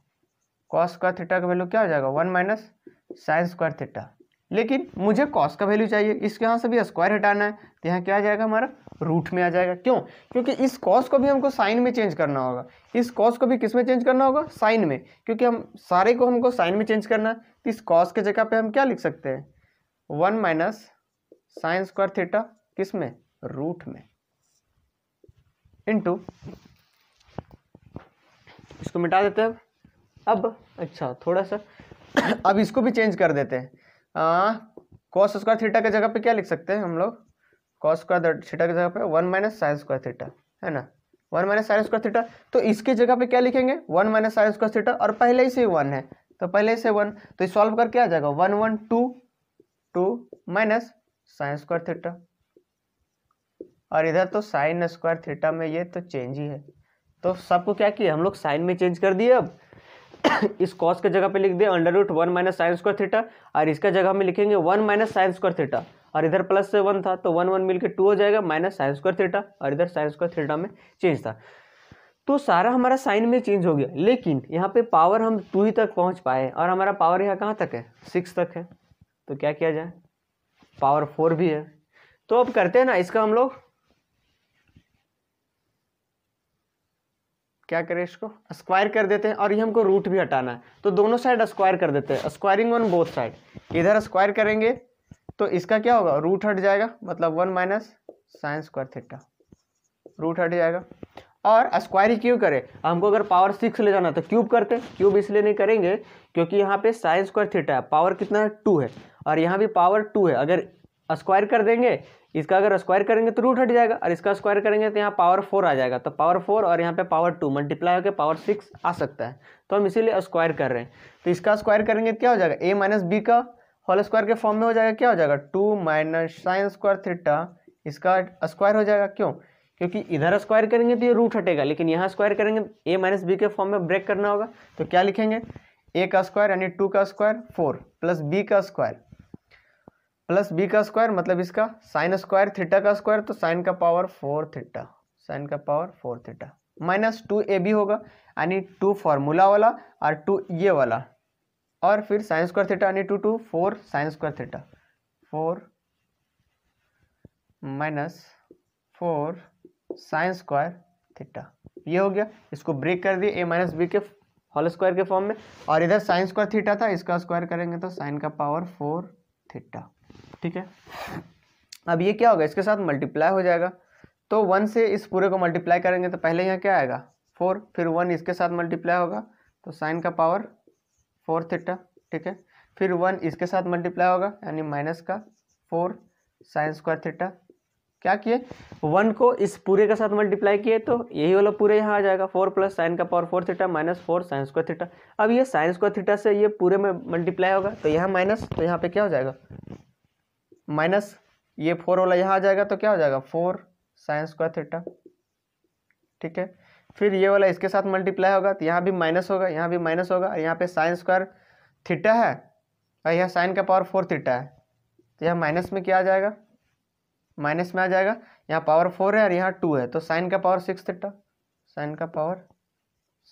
कॉस स्क्वायर थीटा का वैल्यू क्या हो जाएगा 1 माइनस साइन स्क्वायर थीटा। लेकिन मुझे कॉस का वैल्यू चाहिए, इसके यहाँ से भी स्क्वायर हटाना है, तो यहाँ क्या आ जाएगा हमारा रूट में आ जाएगा। क्यों, क्योंकि इस कॉस को भी हमको साइन में चेंज करना होगा, इस कॉस को भी किस में चेंज करना होगा, साइन में, क्योंकि हम सारे को हमको साइन में चेंज करना है। तो इस कॉस के जगह पे हम क्या लिख सकते हैं 1 माइनस साइन स्क्वायर थीटा किस में, रूट में, इनटू, इसको मिटा देते हैं अब। अच्छा थोड़ा सा अब इसको भी चेंज कर देते हैं, कॉस स्क्वायर थीटा के जगह पे क्या लिख सकते हैं हम लोग, कॉस स्क्वायर थीटा की जगह पे 1 माइनस साइन स्क्वायर थीटा, है ना, 1 माइनस साइन स्क्वायर थीटा। तो इसके जगह पे क्या लिखेंगे 1 माइनस साइन स्क्वायर थीटा, और पहले ही से 1 है तो पहले से 1, तो सॉल्व करके आ जाएगा 1 1 2 माइनस साइन स्क्वायर थीटा, और इधर तो साइन स्क्वायर थीटा में ये तो चेंज ही है, तो सबको क्या किया हम लोग साइन में चेंज कर दिए। अब इस कॉस के जगह पे लिख दिया √1 माइनस साइन स्क्वायर थीटा, और इसका जगह में लिखेंगे 1 माइनस साइन स्क्वायर थीटा, और इधर प्लस से 1 था तो 1 1 मिलके 2 हो जाएगा माइनस साइन स्क्वायर थीटा, और इधर साइन स्क्वायर थीटा में चेंज था, तो सारा हमारा साइन में चेंज हो गया। लेकिन यहाँ पे पावर हम 2 ही तक पहुँच पाए, और हमारा पावर यहाँ कहाँ तक है 6 तक है, तो क्या किया जाए, पावर 4 भी है। तो अब करते हैं ना इसका हम लोग क्या करें, इसको स्क्वायर कर देते हैं और ये हमको रूट भी हटाना है, तो दोनों साइड स्क्वायर कर देते हैं, स्क्वायरिंग ऑन बोथ साइड। इधर स्क्वायर करेंगे तो इसका क्या होगा, रूट हट जाएगा, मतलब 1 minus sine square theta, root हट जाएगा। और स्क्वायर ही क्यों करें, हमको अगर पावर 6 ले जाना तो क्यूब करते हैं, क्यूब इसलिए नहीं करेंगे क्योंकि यहाँ पे साइन स्क्वायर थीटा है, पावर कितना है 2 है, और यहाँ भी पावर 2 है। अगर स्क्वायर कर देंगे, इसका अगर स्क्वायर करेंगे तो रूट हट जाएगा, और इसका स्क्वायर करेंगे तो यहाँ पावर 4 आ जाएगा, तो पावर 4 और यहाँ पे पावर 2 मल्टीप्लाई होकर पावर 6 आ सकता है, तो हम इसीलिए स्क्वायर कर रहे हैं। तो इसका स्क्वायर करेंगे क्या हो जाएगा, a माइनस बी का होल स्क्वायर के फॉर्म में हो जाएगा, क्या हो जाएगा 2 माइनस साइन स्क्वायर थीटा, इसका स्क्वायर हो जाएगा। क्यों, क्योंकि इधर स्क्वायर करेंगे तो ये रूट हटेगा, लेकिन यहाँ स्क्वायर करेंगे a माइनस बी के फॉर्म में ब्रेक करना होगा, तो क्या लिखेंगे, a का स्क्वायर यानी 2 का स्क्वायर 4 प्लस b का स्क्वायर प्लस b का स्क्वायर, मतलब इसका साइन स्क्वायर थीटा का स्क्वायर, तो साइन का पावर 4 थीटा, साइन का पावर 4 थीटा माइनस 2ab होगा, यानी 2 फार्मूला वाला और 2 ये वाला, और फिर साइन स्क्वायर थीटा यानी 2 4 sign square theta, 4 minus 4 sign square theta, ये हो गया। इसको ब्रेक कर दिए a माइनस बी के होल स्क्वायर के फॉर्म में, और इधर साइन स्क्वायर थीटा था, इसका स्क्वायर करेंगे तो साइन का पावर 4 थीटा, ठीक है। अब ये क्या होगा, इसके साथ मल्टीप्लाई हो जाएगा, तो 1 से इस पूरे को मल्टीप्लाई करेंगे तो पहले यहाँ क्या आएगा 4, फिर 1 इसके साथ मल्टीप्लाई होगा तो साइन का पावर 4 थीटा, ठीक है। फिर 1 इसके साथ मल्टीप्लाई होगा यानी माइनस का 4 साइन स्क्वायर थीटा। क्या किए, 1 को इस पूरे के साथ मल्टीप्लाई किए तो यही वाला पूरे यहाँ आ जाएगा, 4 प्लस साइन का power 4 theta minus 4 sign square theta. अब ये साइन स्क्वायर थीटा से ये पूरे में मल्टीप्लाई होगा तो यहाँ माइनस, तो यहाँ पे क्या हो जाएगा माइनस, ये 4 वाला यहाँ आ जाएगा तो क्या हो जाएगा 4 साइन स्क्वायर थीटा, ठीक है। फिर ये वाला इसके साथ मल्टीप्लाई होगा तो यहाँ भी माइनस होगा, यहाँ भी माइनस होगा, यहाँ पे साइन स्क्वायर थीटा है और यहाँ साइन का पावर 4 थीटा है, तो यहाँ माइनस में क्या आ जाएगा, माइनस में आ जाएगा, यहाँ पावर 4 है और यहाँ 2 है, तो साइन का पावर 6 थीटा, साइन का पावर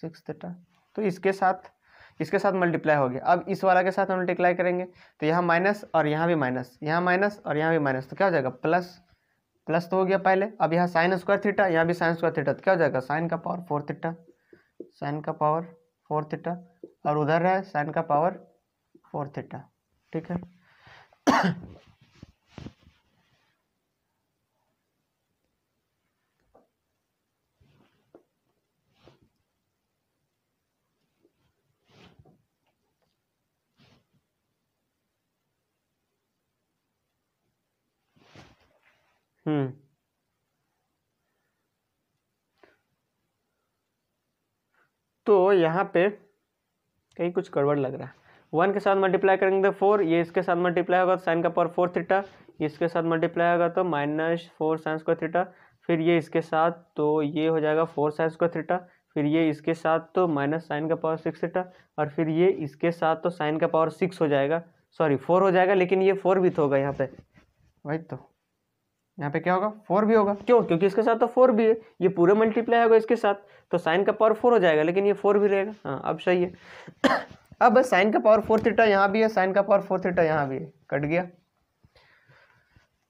6 थीटा। तो इसके साथ मल्टीप्लाई हो गया। अब इस वाला के साथ मल्टीप्लाई करेंगे तो यहाँ माइनस और यहाँ भी माइनस, यहाँ माइनस और यहाँ भी माइनस, तो क्या हो जाएगा प्लस, प्लस तो हो गया पहले। अब यहाँ साइन स्क्वायर थीटा, यहाँ भी साइन स्क्वायर थीटा, तो क्या हो जाएगा साइन का पावर 4 थीटा, साइन का पावर 4 थीटा, और उधर है साइन का पावर 4 थीटा, ठीक है। तो यहाँ पे कहीं कुछ गड़बड़ लग रहा है, 1 के साथ मल्टीप्लाई करेंगे तो 4, ये इसके साथ मल्टीप्लाई होगा तो साइन का पावर 4 थीटा, इसके साथ मल्टीप्लाई होगा तो माइनस 4 साइन स्क्वायर थीटा, फिर ये इसके साथ तो ये हो जाएगा 4 साइन स्क्वायर थीटा, फिर ये इसके साथ तो माइनस साइन का पावर 6 थीटा, और फिर ये इसके साथ तो साइन का पावर 6 हो जाएगा, सॉरी 4 हो जाएगा, लेकिन ये 4 भी तो होगा यहाँ पे, वही तो यहाँ पे क्या होगा 4 भी होगा, क्यों, क्योंकि इसके साथ तो 4 भी है, ये पूरे मल्टीप्लाई होगा इसके साथ तो साइन का पावर 4 हो जाएगा, लेकिन ये 4 भी रहेगा। हाँ अब सही है। अब साइन का पावर 4 थीटा यहाँ भी है, साइन का पावर 4 थीटा यहाँ भी है, कट गया।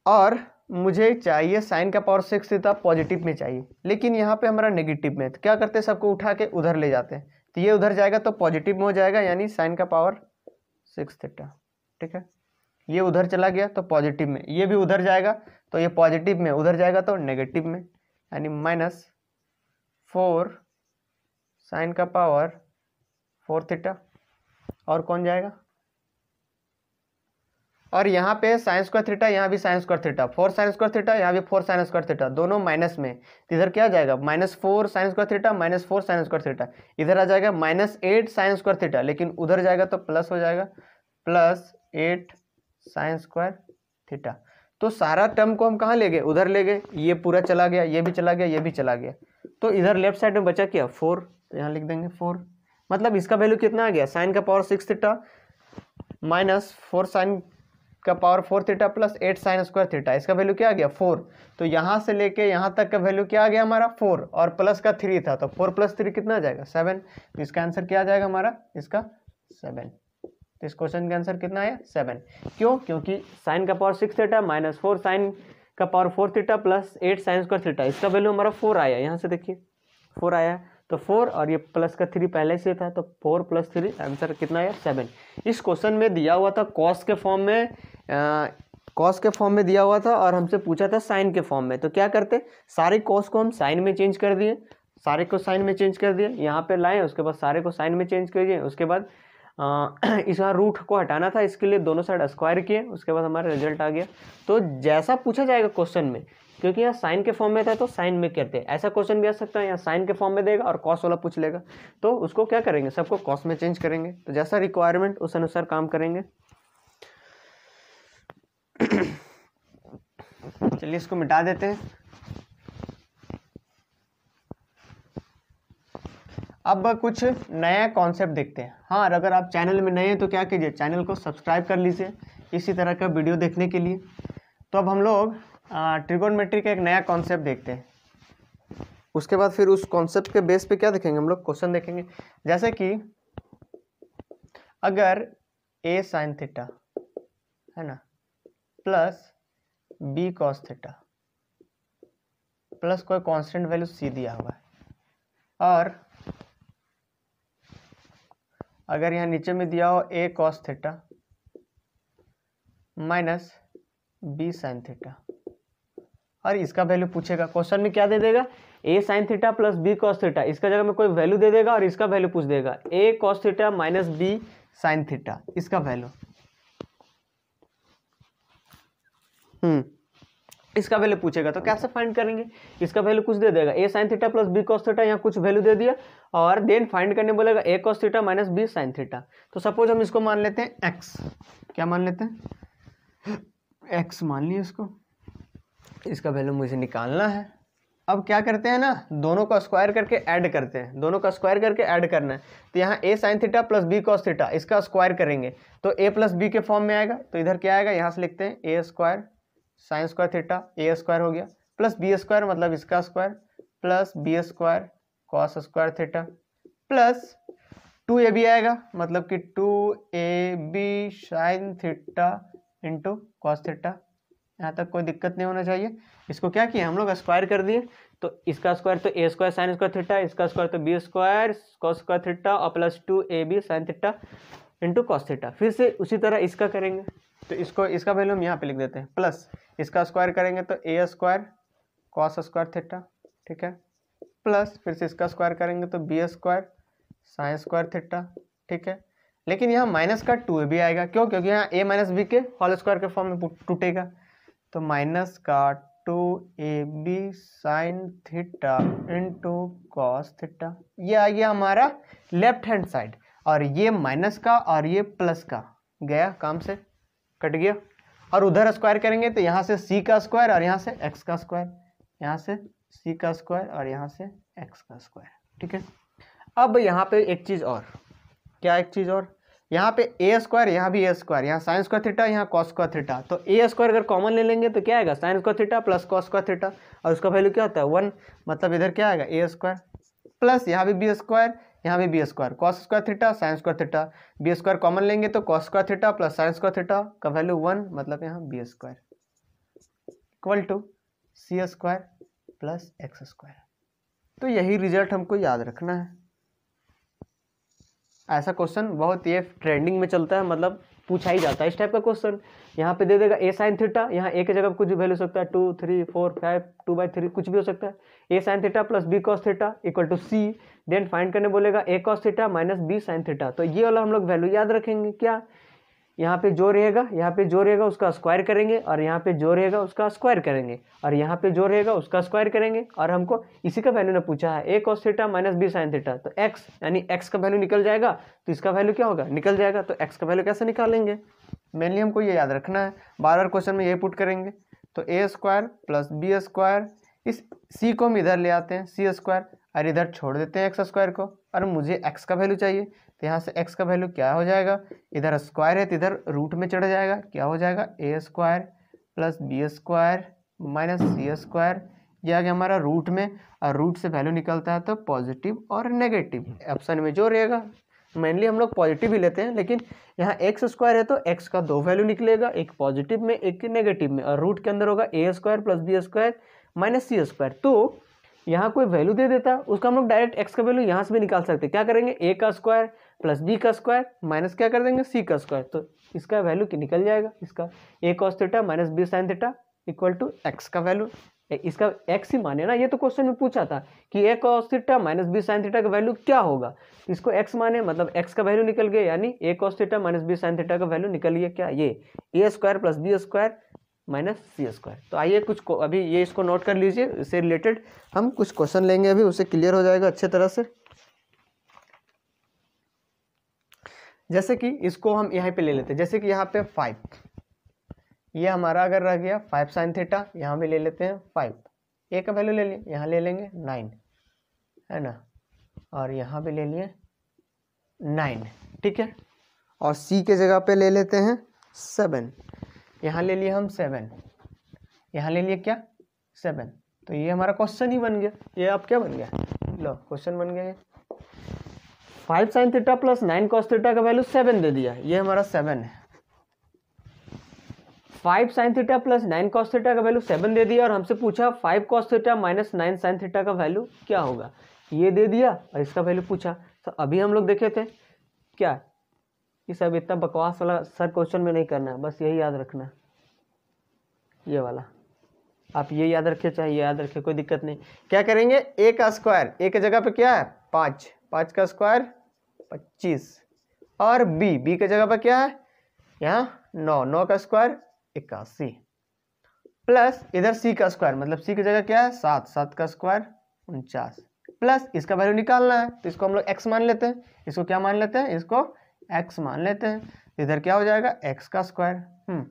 और मुझे चाहिए साइन का पावर 6 थीटा पॉजिटिव में चाहिए, लेकिन यहाँ पे हमारा नेगेटिव में, तो क्या करते हैं सबको उठा के उधर ले जाते हैं, तो ये उधर जाएगा तो पॉजिटिव में हो जाएगा, यानी साइन का पावर 6 थीटा, ठीक है। ये उधर चला गया तो पॉजिटिव में, ये भी उधर जाएगा तो ये पॉजिटिव में, उधर जाएगा तो नेगेटिव में, यानी माइनस 4 साइन का पावर 4 थीटा। और कौन जाएगा, और यहाँ पे साइन स्क्वायर थीटा, यहाँ भी sign square theta, 4 sign square theta, यहाँ भी 4 साइन स्क्वायर थीटा, दोनों माइनस में, तो इधर क्या जाएगा minus 4 sign square theta minus 4 sign square theta, इधर आ जाएगा माइनस 8 साइन स्क्वायर थीटा, लेकिन उधर जाएगा तो प्लस हो जाएगा, प्लस 8 साइन स्क्वायर थीटा। तो सारा टर्म को हम कहाँ ले गए, उधर ले गए, ये पूरा चला गया, ये भी चला गया, ये भी चला गया, तो इधर लेफ्ट साइड में बचा क्या 4, तो यहाँ लिख देंगे 4, मतलब इसका वैल्यू कितना आ गया साइन का पावर 6 थीटा माइनस 4 साइन का power 4 theta plus 8 sign square theta, इसका वैल्यू क्या आ गया 4। तो यहाँ से लेके यहाँ तक का वैल्यू क्या आ गया हमारा 4, और प्लस का 3 था, तो 4 प्लस 3 कितना आ जाएगा 7, तो इसका आंसर क्या आ जाएगा हमारा, इसका 7। तो इस क्वेश्चन का आंसर कितना आया 7। क्यों, क्योंकि साइन का पावर 6 थीटा माइनस 4 साइन का power 4 theta plus 8 sign square theta, इसका वैल्यू हमारा 4 आया, यहाँ से देखिए 4 आया, तो 4 और ये प्लस का 3 पहले से था, तो 4 + 3 आंसर कितना है 7। इस क्वेश्चन में दिया हुआ था कॉस के फॉर्म में, दिया हुआ था और हमसे पूछा था साइन के फॉर्म में। तो क्या करते, सारे कॉस को हम साइन में चेंज कर दिए, यहाँ पे लाए, उसके बाद सारे को साइन में चेंज कर दिए, उसके बाद इस रूट को हटाना था, इसके लिए दोनों साइड स्क्वायर किए, उसके बाद हमारा रिजल्ट आ गया। तो जैसा पूछा जाएगा क्वेश्चन में, क्योंकि यहाँ साइन के फॉर्म में था तो साइन में करते हैं, ऐसा क्वेश्चन भी आ सकता है यहाँ साइन के फॉर्म में देगा और कॉस वाला पूछ लेगा, तो उसको क्या करेंगे, सबको कॉस में चेंज करेंगे। तो जैसा रिक्वायरमेंट उस अनुसार काम करेंगे। चलिए इसको मिटा देते हैं। अब कुछ नया कॉन्सेप्ट देखते हैं। हाँ, अगर आप चैनल में नए हैं तो क्या कीजिए, चैनल को सब्सक्राइब कर लीजिए इसी तरह का वीडियो देखने के लिए। तो अब हम लोग ट्रिगोनोमेट्री का एक नया कॉन्सेप्ट देखते हैं, उसके बाद फिर उस कॉन्सेप्ट के बेस पे क्या देखेंगे, हम लोग क्वेश्चन देखेंगे। जैसे कि अगर a sin थीटा है ना plus b cos theta plus कोई कांस्टेंट वैल्यू c दिया हुआ है, और अगर यहाँ नीचे में दिया हो a cos theta minus b sin theta, और इसका वैल्यू पूछेगा। क्वेश्चन में क्या दे देगा, a sin theta plus b cos theta, इसका जगह में कोई वैल्यू दे देगा और इसका वैल्यू पूछ देगा a cos theta minus b sin theta, इसका वैल्यू इसका वैल्यू पूछेगा। तो कैसे फाइंड करेंगे, इसका वैल्यू कुछ दे देगा, a sin theta plus b cos theta, यहाँ कुछ वैल्यू दे दिया और देन फाइंड करने बोलेगा a cos theta minus b sin theta. तो सपोज हम इसको मान लेते हैं x, क्या मान लेते हैं, x मान लिए इसको, इसका वैल्यू मुझे निकालना है। अब क्या करते हैं ना, दोनों का स्क्वायर करके ऐड करते हैं, दोनों का स्क्वायर करके ऐड करना है। तो यहाँ a sin theta plus b cos theta, इसका स्क्वायर करेंगे तो a प्लस b के फॉर्म में आएगा। तो इधर क्या आएगा, यहाँ से लिखते हैं a square sine square theta, a square हो गया, प्लस b स्क्वायर मतलब इसका square, plus b square cos square theta, plus 2ab आएगा मतलब कि 2ab sine theta into cos theta. यहाँ तक कोई दिक्कत नहीं होना चाहिए। इसको क्या किया हम लोग, स्क्वायर कर दिए, तो इसका स्क्वायर तो a square sine square theta, इसका स्क्वायर तो b square cos square theta और plus 2ab sine theta into cos theta. फिर से उसी तरह इसका करेंगे, तो इसका वैल्यू हम यहाँ पे लिख देते हैं, प्लस इसका स्क्वायर करेंगे तो a square cos square theta, ठीक है, प्लस फिर से इसका स्क्वायर करेंगे तो b square sine square theta, ठीक है। लेकिन यहाँ माइनस का 2ab आएगा, क्यों, क्योंकि यहाँ a माइनस b के होल स्क्वायर के फॉर्म में टूटेगा। तो माइनस का 2ab sine theta into cos theta, ये आ गया हमारा लेफ्ट हैंड साइड, और ये माइनस का और ये प्लस का गया, काम से कट गया। और उधर स्क्वायर करेंगे तो यहाँ से c का स्क्वायर और यहाँ से x का स्क्वायर, यहाँ से c का स्क्वायर और यहाँ से x का स्क्वायर, ठीक है। अब यहाँ पे एक चीज़ और, क्या एक चीज़ और, यहाँ पे a स्क्वायर, यहाँ भी a स्क्वायर, यहाँ साइन स्क्वायर थीटा, यहाँ कॉस स्क्वायर थीटा। तो a स्क्वायर अगर कॉमन ले लेंगे तो क्या आएगा, sign square theta plus cos square theta, और उसका वैल्यू क्या होता है 1, मतलब इधर क्या आएगा a स्क्वायर, प्लस यहाँ भी b स्क्वायर, यहाँ भी b square, cos square theta sine square theta, b square common लेंगे तो cos square theta plus sine square theta का वैल्यू 1, मतलब यहाँ b square equal to c square plus x square. तो यही रिजल्ट हमको याद रखना है। ऐसा क्वेश्चन बहुत ये ट्रेंडिंग में चलता है, मतलब पूछा ही जाता है इस टाइप का क्वेश्चन। यहाँ पे दे देगा a साइन थीटा, यहाँ a की जगह कुछ भी वैल्यू हो सकता है 2, 3, 4, 5, 2/3 कुछ भी हो सकता है। a sine theta plus b cos theta equal to c, then find करने बोलेगा a cos theta minus b sine theta. तो ये वाला हम लोग वैल्यू याद रखेंगे, क्या, यहाँ पे जो रहेगा, यहाँ पे जो रहेगा उसका स्क्वायर करेंगे, और यहाँ पे जो रहेगा उसका स्क्वायर करेंगे, और यहाँ पे जो रहेगा उसका स्क्वायर करेंगे, और हमको इसी का वैल्यू ने पूछा है a cos theta minus b sin theta. तो x यानी x का वैल्यू निकल जाएगा, तो इसका वैल्यू क्या होगा, निकल जाएगा। तो x का वैल्यू कैसे निकालेंगे, मेनली हमको ये याद रखना है, बार बार क्वेश्चन में ये पुट करेंगे। तो a square plus b square, इस c को हम इधर ले आते हैं c स्क्वायर, और इधर छोड़ देते हैं x स्क्वायर को, और मुझे x का वैल्यू चाहिए। तो यहाँ से x का वैल्यू क्या हो जाएगा, इधर स्क्वायर है तो इधर रूट में चढ़ जाएगा, क्या हो जाएगा a square plus b square minus c square, ये आ गया हमारा रूट में, और रूट से वैल्यू निकलता है तो पॉजिटिव और नेगेटिव। ऑप्शन में जो रहेगा, मेनली हम लोग पॉजिटिव ही लेते हैं, लेकिन यहाँ x स्क्वायर है तो x का 2 वैल्यू निकलेगा, एक पॉजिटिव में एक नेगेटिव में, और रूट के अंदर होगा a square plus b square minus c square. तो यहाँ कोई वैल्यू दे देता उसका हम लोग डायरेक्ट एक्स का वैल्यू यहाँ से भी निकाल सकते हैं। क्या करेंगे, ए का स्क्वायर प्लस बी का स्क्वायर माइनस क्या कर देंगे, सी का स्क्वायर, तो इसका वैल्यू निकल जाएगा, इसका a cos theta minus b sine theta equal to x का वैल्यू, इसका एक्स ही माने ना, ये तो क्वेश्चन में पूछा था कि a cos theta minus b sine theta का वैल्यू क्या होगा, इसको एक्स माने मतलब एक्स का वैल्यू निकल गया, यानी a cos theta minus b sine theta का वैल्यू निकल गया क्या, ये a square plus B square minus c square. तो आइए कुछ अभी ये इसको नोट कर लीजिए, इससे रिलेटेड हम कुछ क्वेश्चन लेंगे अभी, उससे क्लियर हो जाएगा अच्छे तरह से। जैसे कि इसको हम यहाँ पे ले लेते हैं, जैसे कि यहाँ पे 5, ये हमारा अगर रह गया 5 साइन थीटा, यहाँ भी ले लेते हैं 5, ए का वैल्यू ले लिए, यहाँ ले लेंगे 9 है ना, और यहाँ भी ले लिए 9, ठीक है, और सी के जगह पे ले लेते हैं 7, यहाँ ले लिए हम 7, यहाँ ले लिए क्या 7, तो ये हमारा क्वेश्चन ही बन गया, ये आप क्या बन गया, लो क्वेश्चन बन गया। 5 sign theta plus 9 cos theta का वैल्यू 7 दे दिया, ये हमारा 7 है। 5 sign theta plus 9 cos theta का वैल्यू 7 दे दिया, और हमसे पूछा 5 cos theta minus 9 sine theta का वैल्यू क्या होगा, ये दे दिया और इसका वैल्यू पूछा। तो अभी हम लोग देखे थे क्या, ये सब इतना बकवास वाला सर क्वेश्चन में नहीं करना है, बस यही याद रखना है, ये वाला आप ये याद रखिए, चाहे ये याद रखिए, कोई दिक्कत नहीं। क्या करेंगे, ए का स्क्वायर, ए के जगह पे क्या है 5, 5 का स्क्वायर 25, और बी के जगह पे क्या है यहाँ 9, 9 का स्क्वायर 81, प्लस इधर सी का स्क्वायर, मतलब सी की जगह क्या है 7, 7 का स्क्वायर 49, प्लस इसका वैल्यू निकालना है, तो इसको हम लोग एक्स मान लेते हैं, इसको क्या मान लेते हैं, इसको एक्स मान लेते हैं, इधर क्या हो जाएगा एक्स का स्क्वायर।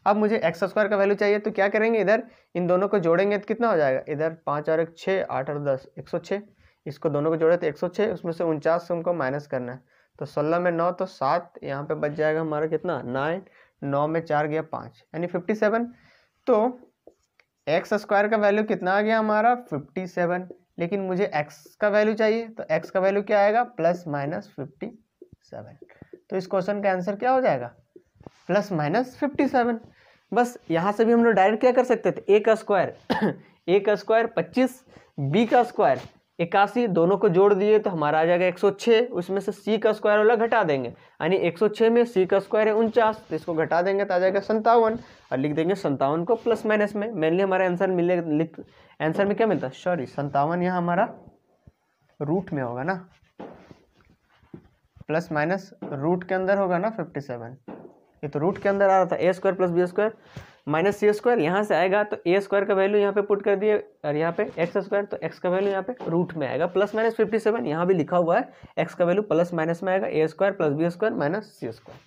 अब मुझे एक्स स्क्वायर का वैल्यू चाहिए, तो क्या करेंगे, इधर इन दोनों को जोड़ेंगे तो कितना हो जाएगा, इधर 5 और 1 6, 8 और 10 106, इसको दोनों को जोड़े तो 106, उसमें से 49 से उनको माइनस करना है, तो 16 में 9 तो 7, यहाँ पे बच जाएगा हमारा कितना 9, 9 में 4 गया 5 यानी 57। तो एक्स स्क्वायर का वैल्यू कितना आ गया हमारा 57, लेकिन मुझे एक्स का वैल्यू चाहिए, तो एक्स का वैल्यू क्या आएगा प्लस माइनस 57, तो इस क्वेश्चन का आंसर क्या हो जाएगा प्लस माइनस 57। बस यहाँ से भी हम लोग डायरेक्ट क्या कर सकते थे, ए का स्क्वायर ए का स्क्वायर 25, बी का स्क्वायर 81, दोनों को जोड़ दिए तो हमारा आ जाएगा 106, उसमें से सी का स्क्वायर वाला घटा देंगे, यानी 106 में सी का स्क्वायर है 49, तो इसको घटा देंगे तो आ जाएगा 57, और लिख देंगे 57 को प्लस माइनस में, मेनली हमारा आंसर मिलेगा, आंसर में क्या मिलता है, सॉरी 57 यहाँ हमारा रूट में होगा ना, प्लस माइनस रूट के अंदर होगा ना 57, ये तो रूट के अंदर आ रहा था, a square plus B square minus c square, यहाँ से आएगा तो ए स्क्वायर का वैल्यू यहाँ पे पुट कर दिए, और यहाँ पे एक्स स्क्वायर, तो एक्स का वैल्यू यहाँ पे रूट में आएगा प्लस माइनस 57, यहाँ भी लिखा हुआ है एक्स का वैल्यू प्लस माइनस में आएगा, ए square plus B square minus c square.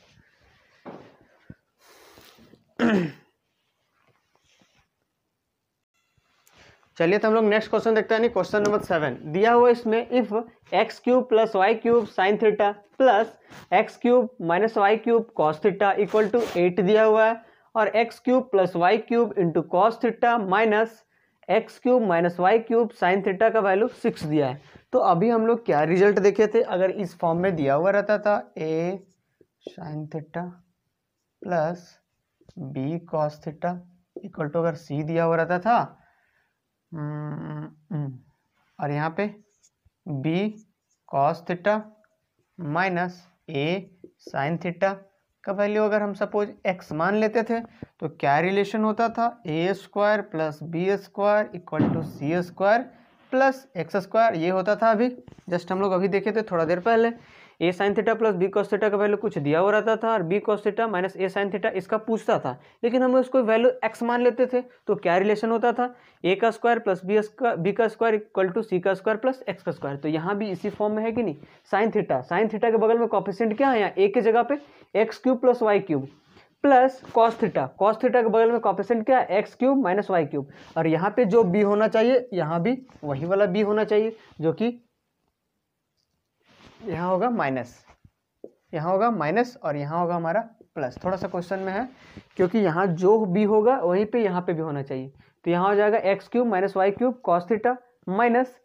चलिए तो हम लोग नेक्स्ट क्वेश्चन देखते हैं, क्वेश्चन नंबर 7 दिया हुआ इसमें, if X cube plus Y cube sine theta plus X cube minus Y cube cos theta equal to 8 दिया हुआ है, और X cube plus Y cube into cos theta minus X cube minus Y cube sine theta का value 6 दिया है। तो अभी हम लोग क्या रिजल्ट देखे थे, अगर इस फॉर्म में दिया हुआ रहता था a sine theta plus b cos theta equal to अगर सी दिया हुआ रहता था, और यहाँ पे b cos theta minus a sine theta का वैल्यू अगर हम सपोज x मान लेते थे, तो क्या रिलेशन होता था, a square plus B square equal to c square plus x square, ये होता था अभी जस्ट हम लोग अभी देखे थे थोड़ा देर पहले। A sine theta plus b cos theta का वैल्यू कुछ दिया हुआ रहता था, और b cos theta minus a sine theta इसका पूछता था, लेकिन हम उसको वैल्यू एक्स मान लेते थे, तो क्या रिलेशन होता था, ए का स्क्वायर प्लस बी का स्क्वायर इक्वल टू सी का स्क्वायर प्लस एक्स का स्क्वायर। तो यहाँ भी इसी फॉर्म में है कि नहीं, साइन थीटा के बगल में कोएफिशिएंट क्या है, यहाँ ए के जगह पे x cube plus Y cube plus cos theta के बगल में कोएफिशिएंट क्या है, X cube minus Y cube, और यहाँ पे जो बी होना चाहिए यहाँ भी वही वाला बी होना चाहिए, जो कि यहाँ होगा माइनस, यहाँ होगा माइनस और यहाँ होगा हमारा प्लस। थोड़ा सा क्वेश्चन में है क्योंकि यहाँ जो बी होगा वहीं पे यहाँ पे भी होना चाहिए, तो यहाँ हो जाएगा x cube minus Y cube cos theta minus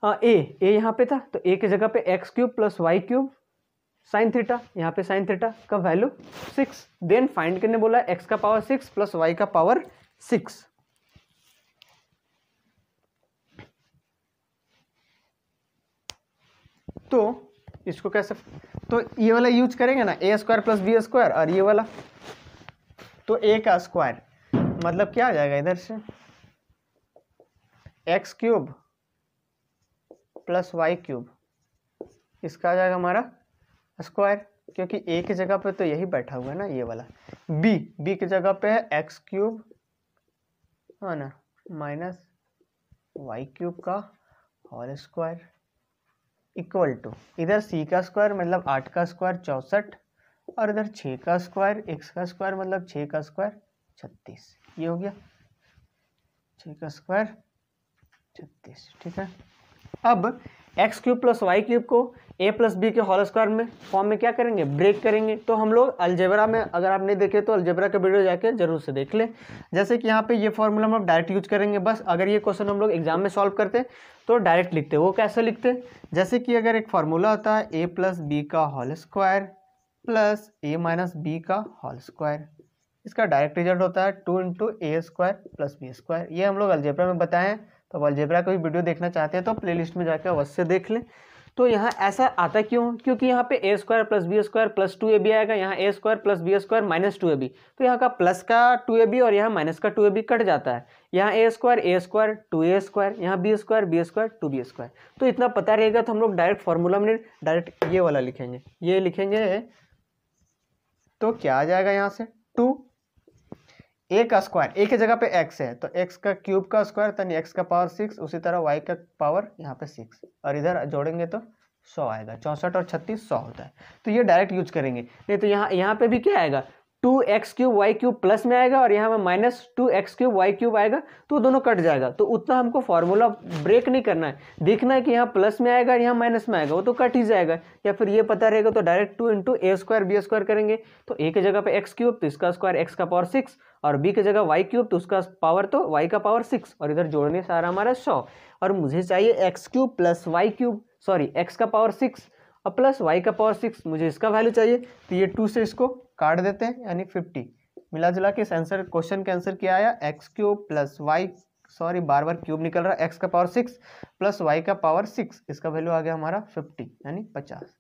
a यहाँ पे था, तो ए की जगह पे x cube plus Y cube sine theta, यहाँ पे साइन थीटा का वैल्यू 6, देन फाइंड करने बोला एक्स का पावर 6 प्लस वाई का पावर 6। तो इसको कैसे, तो ये वाला यूज करेंगे ना, ए स्क्वायर प्लस बी स्क्वायर, और ये वाला तो ए का स्क्वायर मतलब क्या आ जाएगा इधर से, X cube plus Y cube, इसका आ जाएगा हमारा स्क्वायर, क्योंकि ए की जगह पे तो यही बैठा हुआ है ना ये वाला। बी की जगह पे है एक्स क्यूब, है ना, माइनस वाई क्यूब का होल स्क्वायर इक्वल टू, इधर सी का स्क्वायर मतलब 8 का स्क्वायर 64, और इधर 6 का स्क्वायर, एक्स का स्क्वायर मतलब 6 का स्क्वायर 36, ये हो गया 6 का स्क्वायर 36। ठीक है, अब X cube plus Y cube को ए प्लस बी के होल स्क्वायर में फॉर्म में क्या करेंगे, ब्रेक करेंगे। तो हम लोग अलजेब्रा में, अगर आप नहीं देखे तो अलजेब्रा का वीडियो जाके जरूर से देख लें। जैसे कि यहाँ पे ये फॉर्मूला हम लोग डायरेक्ट यूज करेंगे। बस अगर ये क्वेश्चन हम लोग एग्जाम में सॉल्व करते तो डायरेक्ट लिखते, वो कैसे लिखते, जैसे कि अगर एक फार्मूला होता है ए प्लस बी का होल स्क्वायर प्लस ए माइनस बी का होल स्क्वायर, इसका डायरेक्ट रिजल्ट होता है 2 इंटू ए स्क्वायर प्लस बी स्क्वायर। ये हम लोग अलजेब्रा में बताएं, तो अब अलजेब्रा का भी वीडियो देखना चाहते हैं तो प्लेलिस्ट में जाकर अवश्य देख लें। तो यहाँ ऐसा आता क्यों, क्योंकि यहाँ पे a square plus B square plus 2ab आएगा, यहाँ a square plus B square minus 2ab, तो यहाँ का प्लस का 2ab और यहाँ माइनस का 2ab कट जाता है। यहाँ ए स्क्वायर 2a स्क्वायर, यहाँ बी स्क्वायर 2b स्क्वायर। तो इतना पता रहेगा तो हम लोग डायरेक्ट फॉर्मूला में डायरेक्ट ये वाला लिखेंगे, ये लिखेंगे तो क्या आ जाएगा यहाँ से 2 ए का स्क्वायर, ए की जगह पे एक्स है तो एक्स का क्यूब का स्क्वायर यानी एक्स का पावर 6, उसी तरह वाई का पावर यहाँ पे 6, और इधर जोड़ेंगे तो 100 आएगा। 64 और 36 100 होता है, तो ये डायरेक्ट यूज करेंगे। नहीं तो यहाँ पे भी क्या आएगा, 2x cube Y cube plus में आएगा और यहाँ में minus 2x cube Y cube आएगा, तो दोनों कट जाएगा। तो उतना हमको फॉर्मूला ब्रेक नहीं करना है, देखना है कि यहाँ प्लस में आएगा यहाँ माइनस में आएगा, वो तो कट ही जाएगा। या फिर ये पता रहेगा तो डायरेक्ट 2 इंटू ए स्क्वायर बी स्क्वायर करेंगे, तो ए की जगह पे एक्स क्यूब तो इसका स्क्वायर एक्स का पावर 6, और बी की जगह वाई क्यूब तो उसका पावर तो वाई का पावर 6, और इधर जोड़ने से आ रहा हमारा 100, और मुझे चाहिए X cube plus Y cube, sorry X का पावर 6 और प्लस वाई का पावर 6, मुझे इसका वैल्यू चाहिए। तो ये 2 से इसको काट देते हैं यानी 50, मिला जुला के इस आंसर क्वेश्चन के आंसर क्या आया, x cube plus y, sorry बार बार क्यूब निकल रहा है, एक्स का पावर 6 प्लस वाई का पावर 6, इसका वैल्यू आ गया हमारा 50 यानी 50।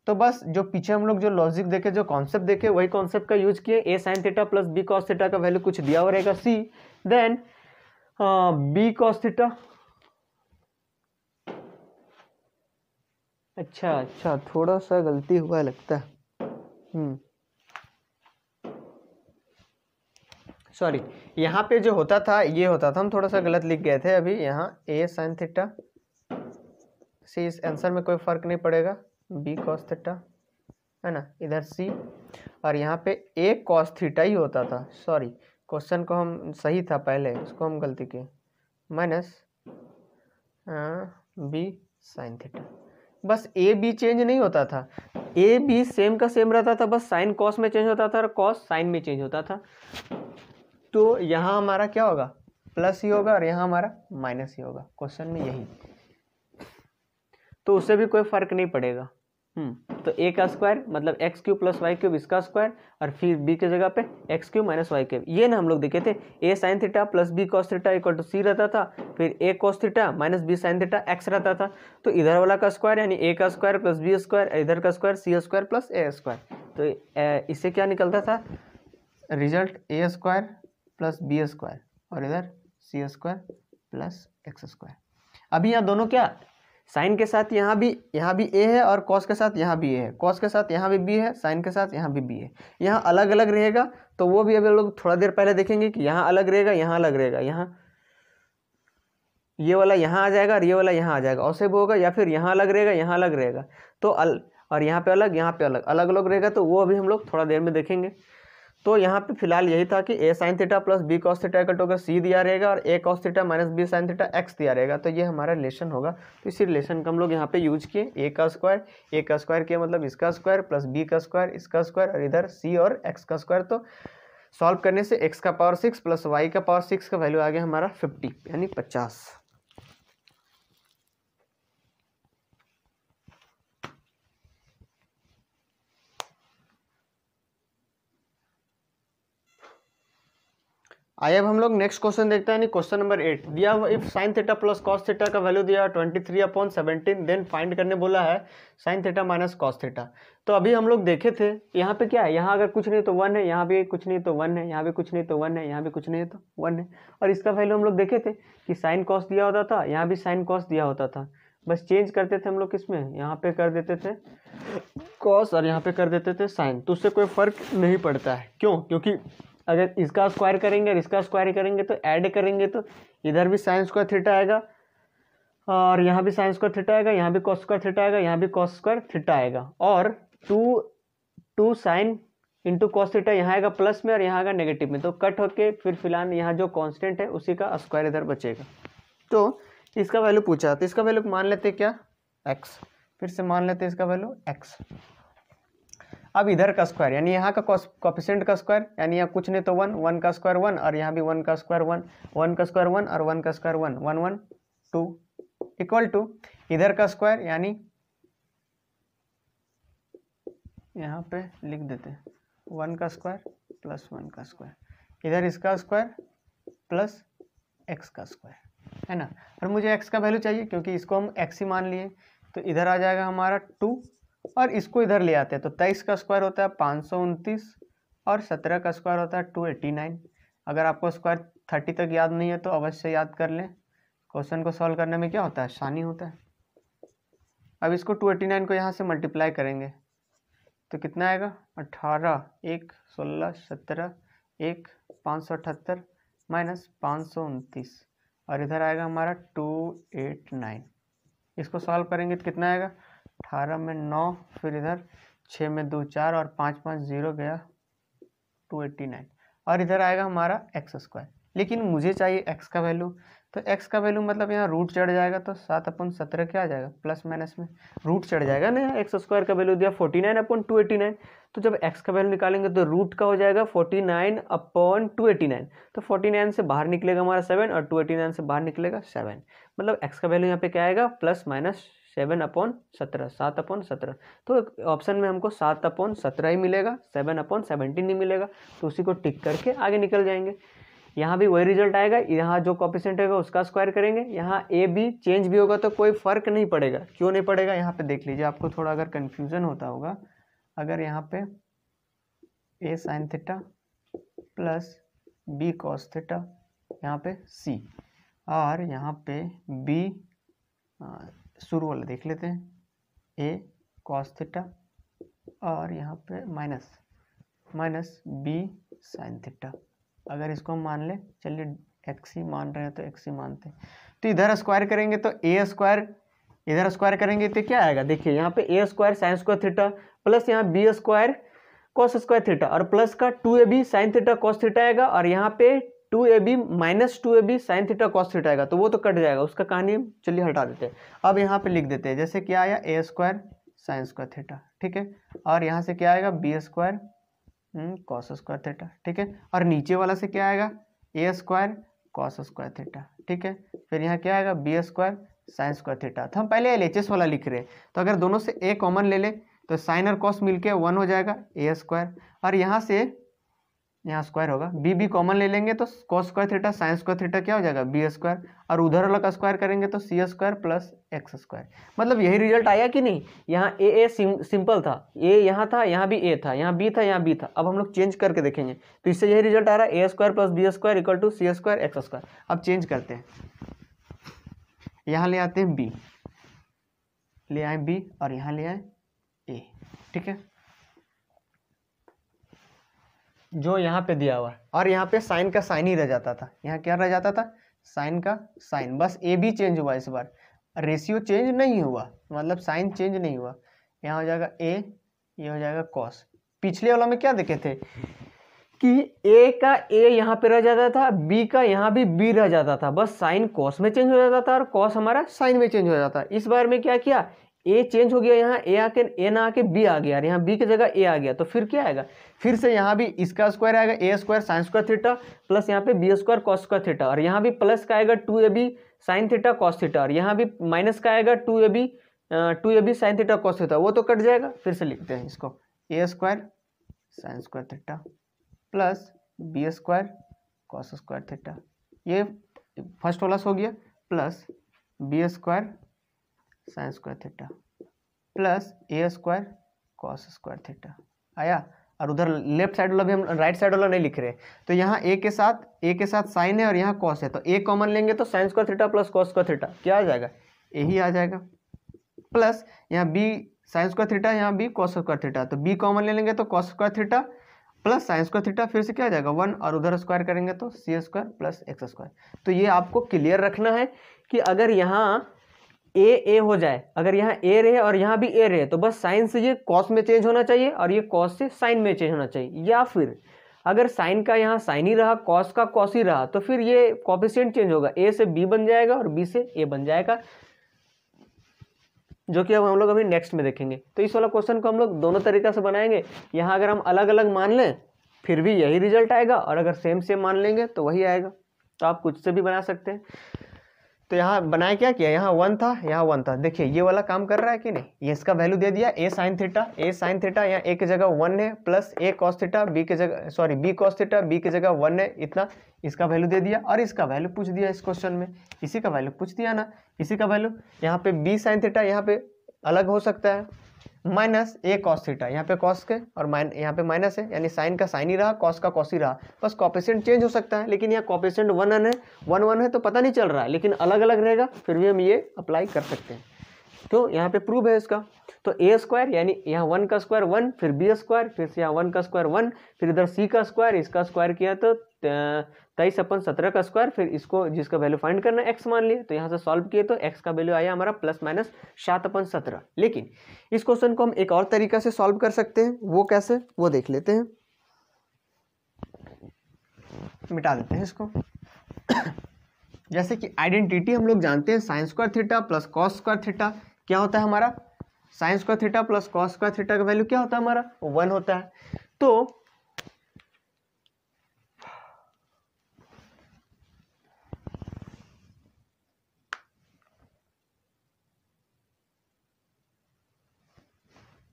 तो बस जो पीछे हम लोग जो लॉजिक देखे, जो कॉन्सेप्ट देखे, वही कॉन्सेप्ट का यूज किए। A sine theta plus b cos theta का वैल्यू कुछ दिया हुआ रहेगा c, then b cos theta, अच्छा थोड़ा सा गलती हुआ लगता है, सॉरी, यहाँ पे जो होता था ये होता था, हम थोड़ा सा गलत लिख गए थे अभी। यहाँ ए साइन थीटा सी, इस आंसर में कोई फर्क नहीं पड़ेगा, बी कॉस थीटा है ना, इधर सी, और यहाँ पे ए कॉस थीटा ही होता था, सॉरी क्वेश्चन को हम सही था पहले, उसको हम गलती किए, माइनस बी साइन थीटा। बस ए बी चेंज नहीं होता था, ए बी सेम का सेम रहता था, बस साइन कॉस में चेंज होता था और कॉस साइन में चेंज होता था। तो यहाँ हमारा क्या होगा, प्लस ही होगा, और यहाँ हमारा माइनस ही होगा, क्वेश्चन में यही, तो उससे भी कोई फर्क नहीं पड़ेगा। तो ए का स्क्वायर मतलब x cube plus Y cube, इसका स्क्वायर, और फिर बी की जगह पे x cube minus Y cube. ये ना हम लोग देखे थे, a sine theta plus b cos theta equal to c रहता था, फिर a cos theta minus b sine theta x रहता था। तो इधर वाला का स्क्वायर यानी ए का स्क्वायर प्लस बी स्क्वायर, इधर का square C square plus a square. तो इससे क्या निकलता था रिजल्ट, ए स्क्वायर प्लस बी स्क्वायर, और इधर सी स्क्वायर प्लस एक्स स्क्वायर। अभी यहाँ दोनों क्या, साइन के साथ यहाँ भी ए है, और कॉस के साथ यहाँ भी ए है, कॉस के साथ यहाँ भी बी है, साइन के साथ यहाँ भी बी है। यहाँ अलग अलग रहेगा, तो वो भी अभी लोग थोड़ा देर पहले देखेंगे कि यहाँ अलग रहेगा, यहाँ अलग रहेगा, यहाँ ये वाला यहाँ आ जाएगा और ये वाला यहाँ आ जाएगा, और से भी होगा, या फिर यहाँ अलग रहेगा, यहाँ अलग रहेगा, तो और यहाँ पे अलग, यहाँ पे अलग, अलग अलग रहेगा, तो वो अभी हम लोग थोड़ा देर में देखेंगे। तो यहाँ पे फिलहाल यही था कि a sine theta plus b cos theta equal to c दिया रहेगा, और a cos theta minus b sine theta x दिया रहेगा, तो ये हमारा रिलेशन होगा। तो इसी रिलेशन का हम लोग यहाँ पे यूज किए, ए का स्क्वायर किया मतलब इसका स्क्वायर प्लस बी का स्क्वायर इसका स्क्वायर, और इधर सी और एक्स का स्क्वायर। तो सॉल्व करने से एक्स का पावर 6 प्लस वाई का पावर 6 का वैल्यू आ गया हमारा 50 यानी 50। आइए अब हम लोग नेक्स्ट क्वेश्चन देखते हैं, यानी क्वेश्चन नंबर 8 दिया हुआ if sign theta plus cos theta का वैल्यू दिया 23/17 देन फाइंड करने बोला है sine theta minus cos theta. तो अभी हम लोग देखे थे यहाँ पे क्या है, यहाँ अगर कुछ नहीं तो 1 है, यहाँ भी कुछ नहीं तो 1 है, यहाँ भी कुछ नहीं तो 1 है, यहाँ भी कुछ नहीं तो 1 है। और इसका वैल्यू हम लोग देखे थे कि साइन कॉस दिया होता था, यहाँ भी साइन कॉस दिया होता था, बस चेंज करते थे हम लोग किसमें, यहाँ पे कर देते थे कॉस और यहाँ पे कर देते थे साइन, तो उससे कोई फर्क नहीं पड़ता है। क्यों? क्योंकि अगर इसका स्क्वायर करेंगे और इसका स्क्वायर करेंगे तो ऐड करेंगे तो इधर भी साइन स्क्वायर थीटा आएगा और यहाँ भी साइन स्क्वायर थीटा आएगा, यहाँ भी कॉस स्क्वायर थीटा आएगा, यहाँ भी कॉस स्क्वायर थीटा आएगा। और two sine into cos theta यहाँ आएगा प्लस में और यहाँ आएगा नेगेटिव में, तो कट होके फिर फिलहाल यहाँ जो कांस्टेंट है उसी का स्क्वायर इधर बचेगा। तो इसका वैल्यू पूछा तो इसका वैल्यू मान लेते क्या, x, फिर से मान लेते इसका वैल्यू x। अब इधर का स्क्वायर यानी यहाँ का कोएफिशिएंट का स्क्वायर, यानी यहाँ कुछ नहीं तो 1, 1 का स्क्वायर 1 और यहाँ भी 1 का स्क्वायर 1, 1 का स्क्वायर 1 और 1 का स्क्वायर 1, 1 1 2 इक्वल टू इधर का स्क्वायर यानी यहाँ पे लिख देते हैं 1 का स्क्वायर प्लस 1 का स्क्वायर, इधर इसका स्क्वायर प्लस x का स्क्वायर, है ना। और मुझे x का वैल्यू चाहिए क्योंकि इसको हम x ही मान लिए, तो इधर आ जाएगा हमारा 2 और इसको इधर ले आते हैं तो 23 का स्क्वायर होता है 529 और 17 का स्क्वायर होता है 289। अगर आपको स्क्वायर 30 तक याद नहीं है तो अवश्य याद कर लें, क्वेश्चन को सॉल्व करने में क्या होता है, आसानी होता है। अब इसको 289 को यहाँ से मल्टीप्लाई करेंगे तो कितना आएगा, 18 1 16 17 1 578 माइनस 529 और इधर आएगा हमारा 289। इसको सॉल्व करेंगे तो कितना आएगा, 18 में 9 फिर इधर 6 में 2 4 और 5 5 0 गया 289 और इधर आएगा हमारा एक्स स्क्वायर। लेकिन मुझे चाहिए x का वैल्यू, तो x का वैल्यू मतलब यहाँ रूट चढ़ जाएगा तो 7/17 क्या आ जाएगा, प्लस माइनस में रूट चढ़ जाएगा ना। एक्स स्क्वायर का वैल्यू दिया 49/289, तो जब x का वैल्यू निकालेंगे तो रूट का हो जाएगा 49/289, तो 49 से बाहर निकलेगा हमारा 7 और 289 से बाहर निकलेगा 7, मतलब x का वैल्यू यहाँ पे क्या आएगा, प्लस माइनस 7/17, 7/17। तो ऑप्शन में हमको 7/17 ही मिलेगा, 7/17 नहीं मिलेगा, तो उसी को टिक करके आगे निकल जाएंगे। यहाँ भी वही रिजल्ट आएगा, यहाँ जो कोएफिशिएंट होगा उसका स्क्वायर करेंगे, यहाँ ए बी चेंज भी होगा तो कोई फर्क नहीं पड़ेगा। क्यों नहीं पड़ेगा, यहाँ पे देख लीजिए, आपको थोड़ा अगर कन्फ्यूजन होता होगा, अगर यहाँ पे a sine theta plus b cos theta, यहाँ पे सी और यहाँ पे बी, शुरू वाला देख लेते हैं, ए कॉस थीटा और यहाँ पे माइनस बी साइन थीटा। अगर इसको हम मान ले, चलिए एक्स ही मान रहे हैं तो एक्स ही मानते हैं, तो इधर स्क्वायर करेंगे तो ए स्क्वायर, इधर स्क्वायर करेंगे तो क्या आएगा, देखिए यहाँ पे a square sine square theta plus यहाँ b square cos square theta और प्लस का 2ab sine theta cos theta आएगा और यहाँ पे 2ab minus 2ab sine theta cos theta आएगा, तो वो तो कट जाएगा, उसका कहानी चलिए हटा देते हैं। अब यहाँ पे लिख देते हैं, जैसे क्या आया A square sine square theta, ठीक है, और यहाँ से क्या आएगा B square cos square theta, ठीक है, और नीचे वाला से क्या आएगा ए स्क्वायर कॉस स्क्वायर थीटा, ठीक है, फिर यहाँ क्या आएगा B square sine square theta. तो हम पहले LHS वाला लिख रहे हैं, तो अगर दोनों से ए कॉमन ले ले तो साइन और कॉस मिलके 1 हो जाएगा ए स्क्वायर, और यहाँ से यहाँ स्क्वायर होगा, बी कॉमन ले लेंगे तो cos square theta sine square theta क्या हो जाएगा बी स्क्वायर, और उधर वाला का स्क्वायर करेंगे तो सी स्क्वायर प्लस एक्स स्क्वायर। मतलब यही रिजल्ट आया कि नहीं, यहाँ ए सिंपल था, ए यहाँ था, यहाँ भी ए था, यहाँ बी था, यहाँ बी था। अब हम लोग चेंज करके देखेंगे तो इससे यही रिजल्ट आ रहा है, a square plus B square equal to c square x square. अब चेंज करते हैं, यहाँ ले आते हैं बी, ले आए बी और यहाँ ले आए ए, ठीक है, जो यहाँ पे दिया हुआ है, और यहाँ पे साइन का साइन ही रह जाता था, यहाँ क्या रह जाता था साइन का साइन, बस ए बी चेंज हुआ, इस बार रेशियो चेंज नहीं हुआ, मतलब साइन चेंज नहीं हुआ। यहाँ हो जाएगा ए, ये हो जाएगा कॉस। पिछले वाला में क्या देखे थे कि ए का ए यहाँ पे रह जाता था, बी का यहाँ भी बी रह जाता था, बस साइन कॉस में चेंज हो जाता था और कॉस हमारा साइन में चेंज हो जाता था। इस बार में क्या किया, ए चेंज हो गया, यहाँ ए आके ए ना आके बी आ गया और यहाँ बी की जगह ए आ गया, तो फिर क्या आएगा, फिर से यहाँ भी इसका स्क्वायर आएगा ए square sine square theta plus यहाँ पे b square cos square theta, और यहाँ भी प्लस का आएगा 2ab sine theta cos theta, और यहाँ भी माइनस का आएगा 2ab sine theta cos theta, वो तो कट जाएगा। फिर से लिखते हैं इसको, a square sine square theta plus B square cos square theta, ये फर्स्ट वाला हो गया, plus B square sine square theta plus a square cos square theta आया। और उधर लेफ्ट साइड वाला भी हम राइट साइड वाला नहीं लिख रहे, तो यहाँ ए के साथ साइन है और यहाँ कॉस है, तो ए कॉमन लेंगे तो sine square theta plus cos square theta क्या आ जाएगा, यही आ जाएगा। प्लस यहाँ बी साइन स्क्वायर थीटा, यहाँ बी कॉस स्क्वायर थीटा, तो बी कॉमन ले लेंगे तो cos square theta plus sine square theta, फिर से क्या आ जाएगा 1, और उधर स्क्वायर करेंगे तो सी स्क्वायर प्लस एक्स स्क्वायर। तो ये आपको क्लियर रखना है कि अगर यहाँ ए हो जाए, अगर यहाँ ए रहे और यहाँ भी ए रहे, तो बस साइन से ये कॉस में चेंज होना चाहिए और ये कॉस से साइन में चेंज होना चाहिए। या फिर अगर साइन का यहाँ साइन ही रहा, कॉस का कॉस ही रहा, तो फिर ये कोएफिशिएंट चेंज होगा, ए से बी बन जाएगा और बी से ए बन जाएगा, जो कि अब हम लोग अभी नेक्स्ट में देखेंगे। तो इस वाला क्वेश्चन को हम लोग दोनों तरीक़ा से बनाएंगे। यहाँ अगर हम अलग अलग मान लें फिर भी यही रिजल्ट आएगा, और अगर सेम मान लेंगे तो वही आएगा। तो आप कुछ से भी बना सकते हैं। तो यहाँ बनाए क्या किया, यहाँ 1 था, यहाँ 1 था, देखिए ये वाला काम कर रहा है कि नहीं, ये इसका वैल्यू दे दिया ए साइन थीटा, यहाँ ए की जगह 1 है, plus A cos theta, B की जगह sorry B cos theta, B की जगह 1 है, इतना इसका वैल्यू दे दिया, और इसका वैल्यू पूछ दिया इस क्वेश्चन में, इसी का वैल्यू पूछ दिया ना, इसी का वैल्यू यहाँ पे बी साइन थीटा यहाँ पे अलग हो सकता है, माइनस ए कॉस थीटा, यहाँ पे कॉस के और यहाँ पे माइनस है, यानी साइन का साइन ही रहा, कॉस का कॉस ही रहा, बस कोएफिशिएंट चेंज हो सकता है। लेकिन यहाँ कोएफिशिएंट 1 है तो पता नहीं चल रहा है, लेकिन अलग अलग रहेगा, फिर भी हम ये अप्लाई कर सकते हैं। तो यहाँ पे प्रूव है इसका। तो ए स्क्वायर यानी यहाँ 1 का स्क्वायर 1, फिर बी स्क्वायर, फिर से यहाँ 1 का स्क्वायर 1, फिर इधर सी का स्क्वायर, इसका स्क्वायर किया तो 23/17 का स्क्वायर, फिर इसको जिसका वैल्यू फाइंड करना है एक्स मान लिए, तो यहाँ से सॉल्व किए तो एक्स का वैल्यू आया हमारा +/7/17। लेकिन इस क्वेश्चन को हम एक और तरीका से सॉल्व कर सकते हैं, वो कैसे, वो देख लेते हैं। मिटा देते हैं इसको। जैसे कि आइडेंटिटी हम लोग जानते हैं, sign square theta plus cos square theta क्या होता है हमारा, sign square theta plus cos square theta का वैल्यू क्या होता है हमारा 1 होता है। तो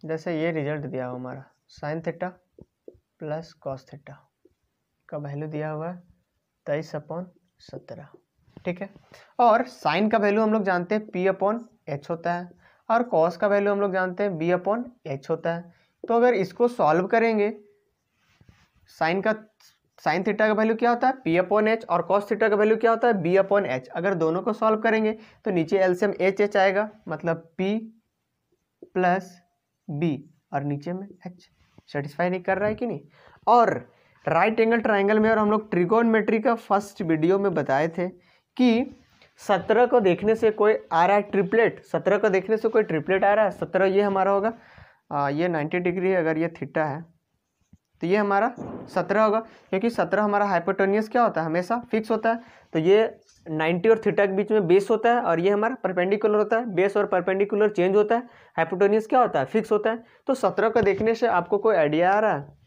जैसे ये रिजल्ट दिया हुआ हमारा sign theta plus cos theta का वैल्यू दिया हुआ है 23/17, ठीक है। और साइन का वैल्यू हम लोग जानते हैं P/H होता है, और कॉस का वैल्यू हम लोग जानते हैं B/H होता है। तो अगर इसको सॉल्व करेंगे, साइन थीटा का वैल्यू क्या होता है P/H, और कॉस थीटा का वैल्यू क्या होता है B/H। अगर दोनों को सॉल्व करेंगे तो नीचे एलसीएम H आएगा, मतलब P प्लस B और नीचे में H। सेटिस्फाई नहीं कर रहा है कि नहीं। और राइट एंगल ट्राइंगल में, और हम लोग ट्रिगोनमेट्री का फर्स्ट वीडियो में बताए थे कि 17 को देखने से कोई आ रहा है ट्रिपलेट, 17 को देखने से कोई ट्रिपलेट आ रहा है, 17 ये हमारा होगा, ये 90 डिग्री है, अगर ये थीटा है तो ये हमारा 17 होगा, क्योंकि 17 हमारा हाइपोटेन्यूस क्या होता है, हमेशा फिक्स होता है। तो ये 90 और थीटा के बीच में बेस होता है, और ये हमारा परपेंडिकुलर होता है, बेस और परपेंडिकुलर चेंज होता है, हाइपोटेन्यूस क्या होता है फिक्स होता है। तो 17 को देखने से आपको कोई आइडिया आ रहा है,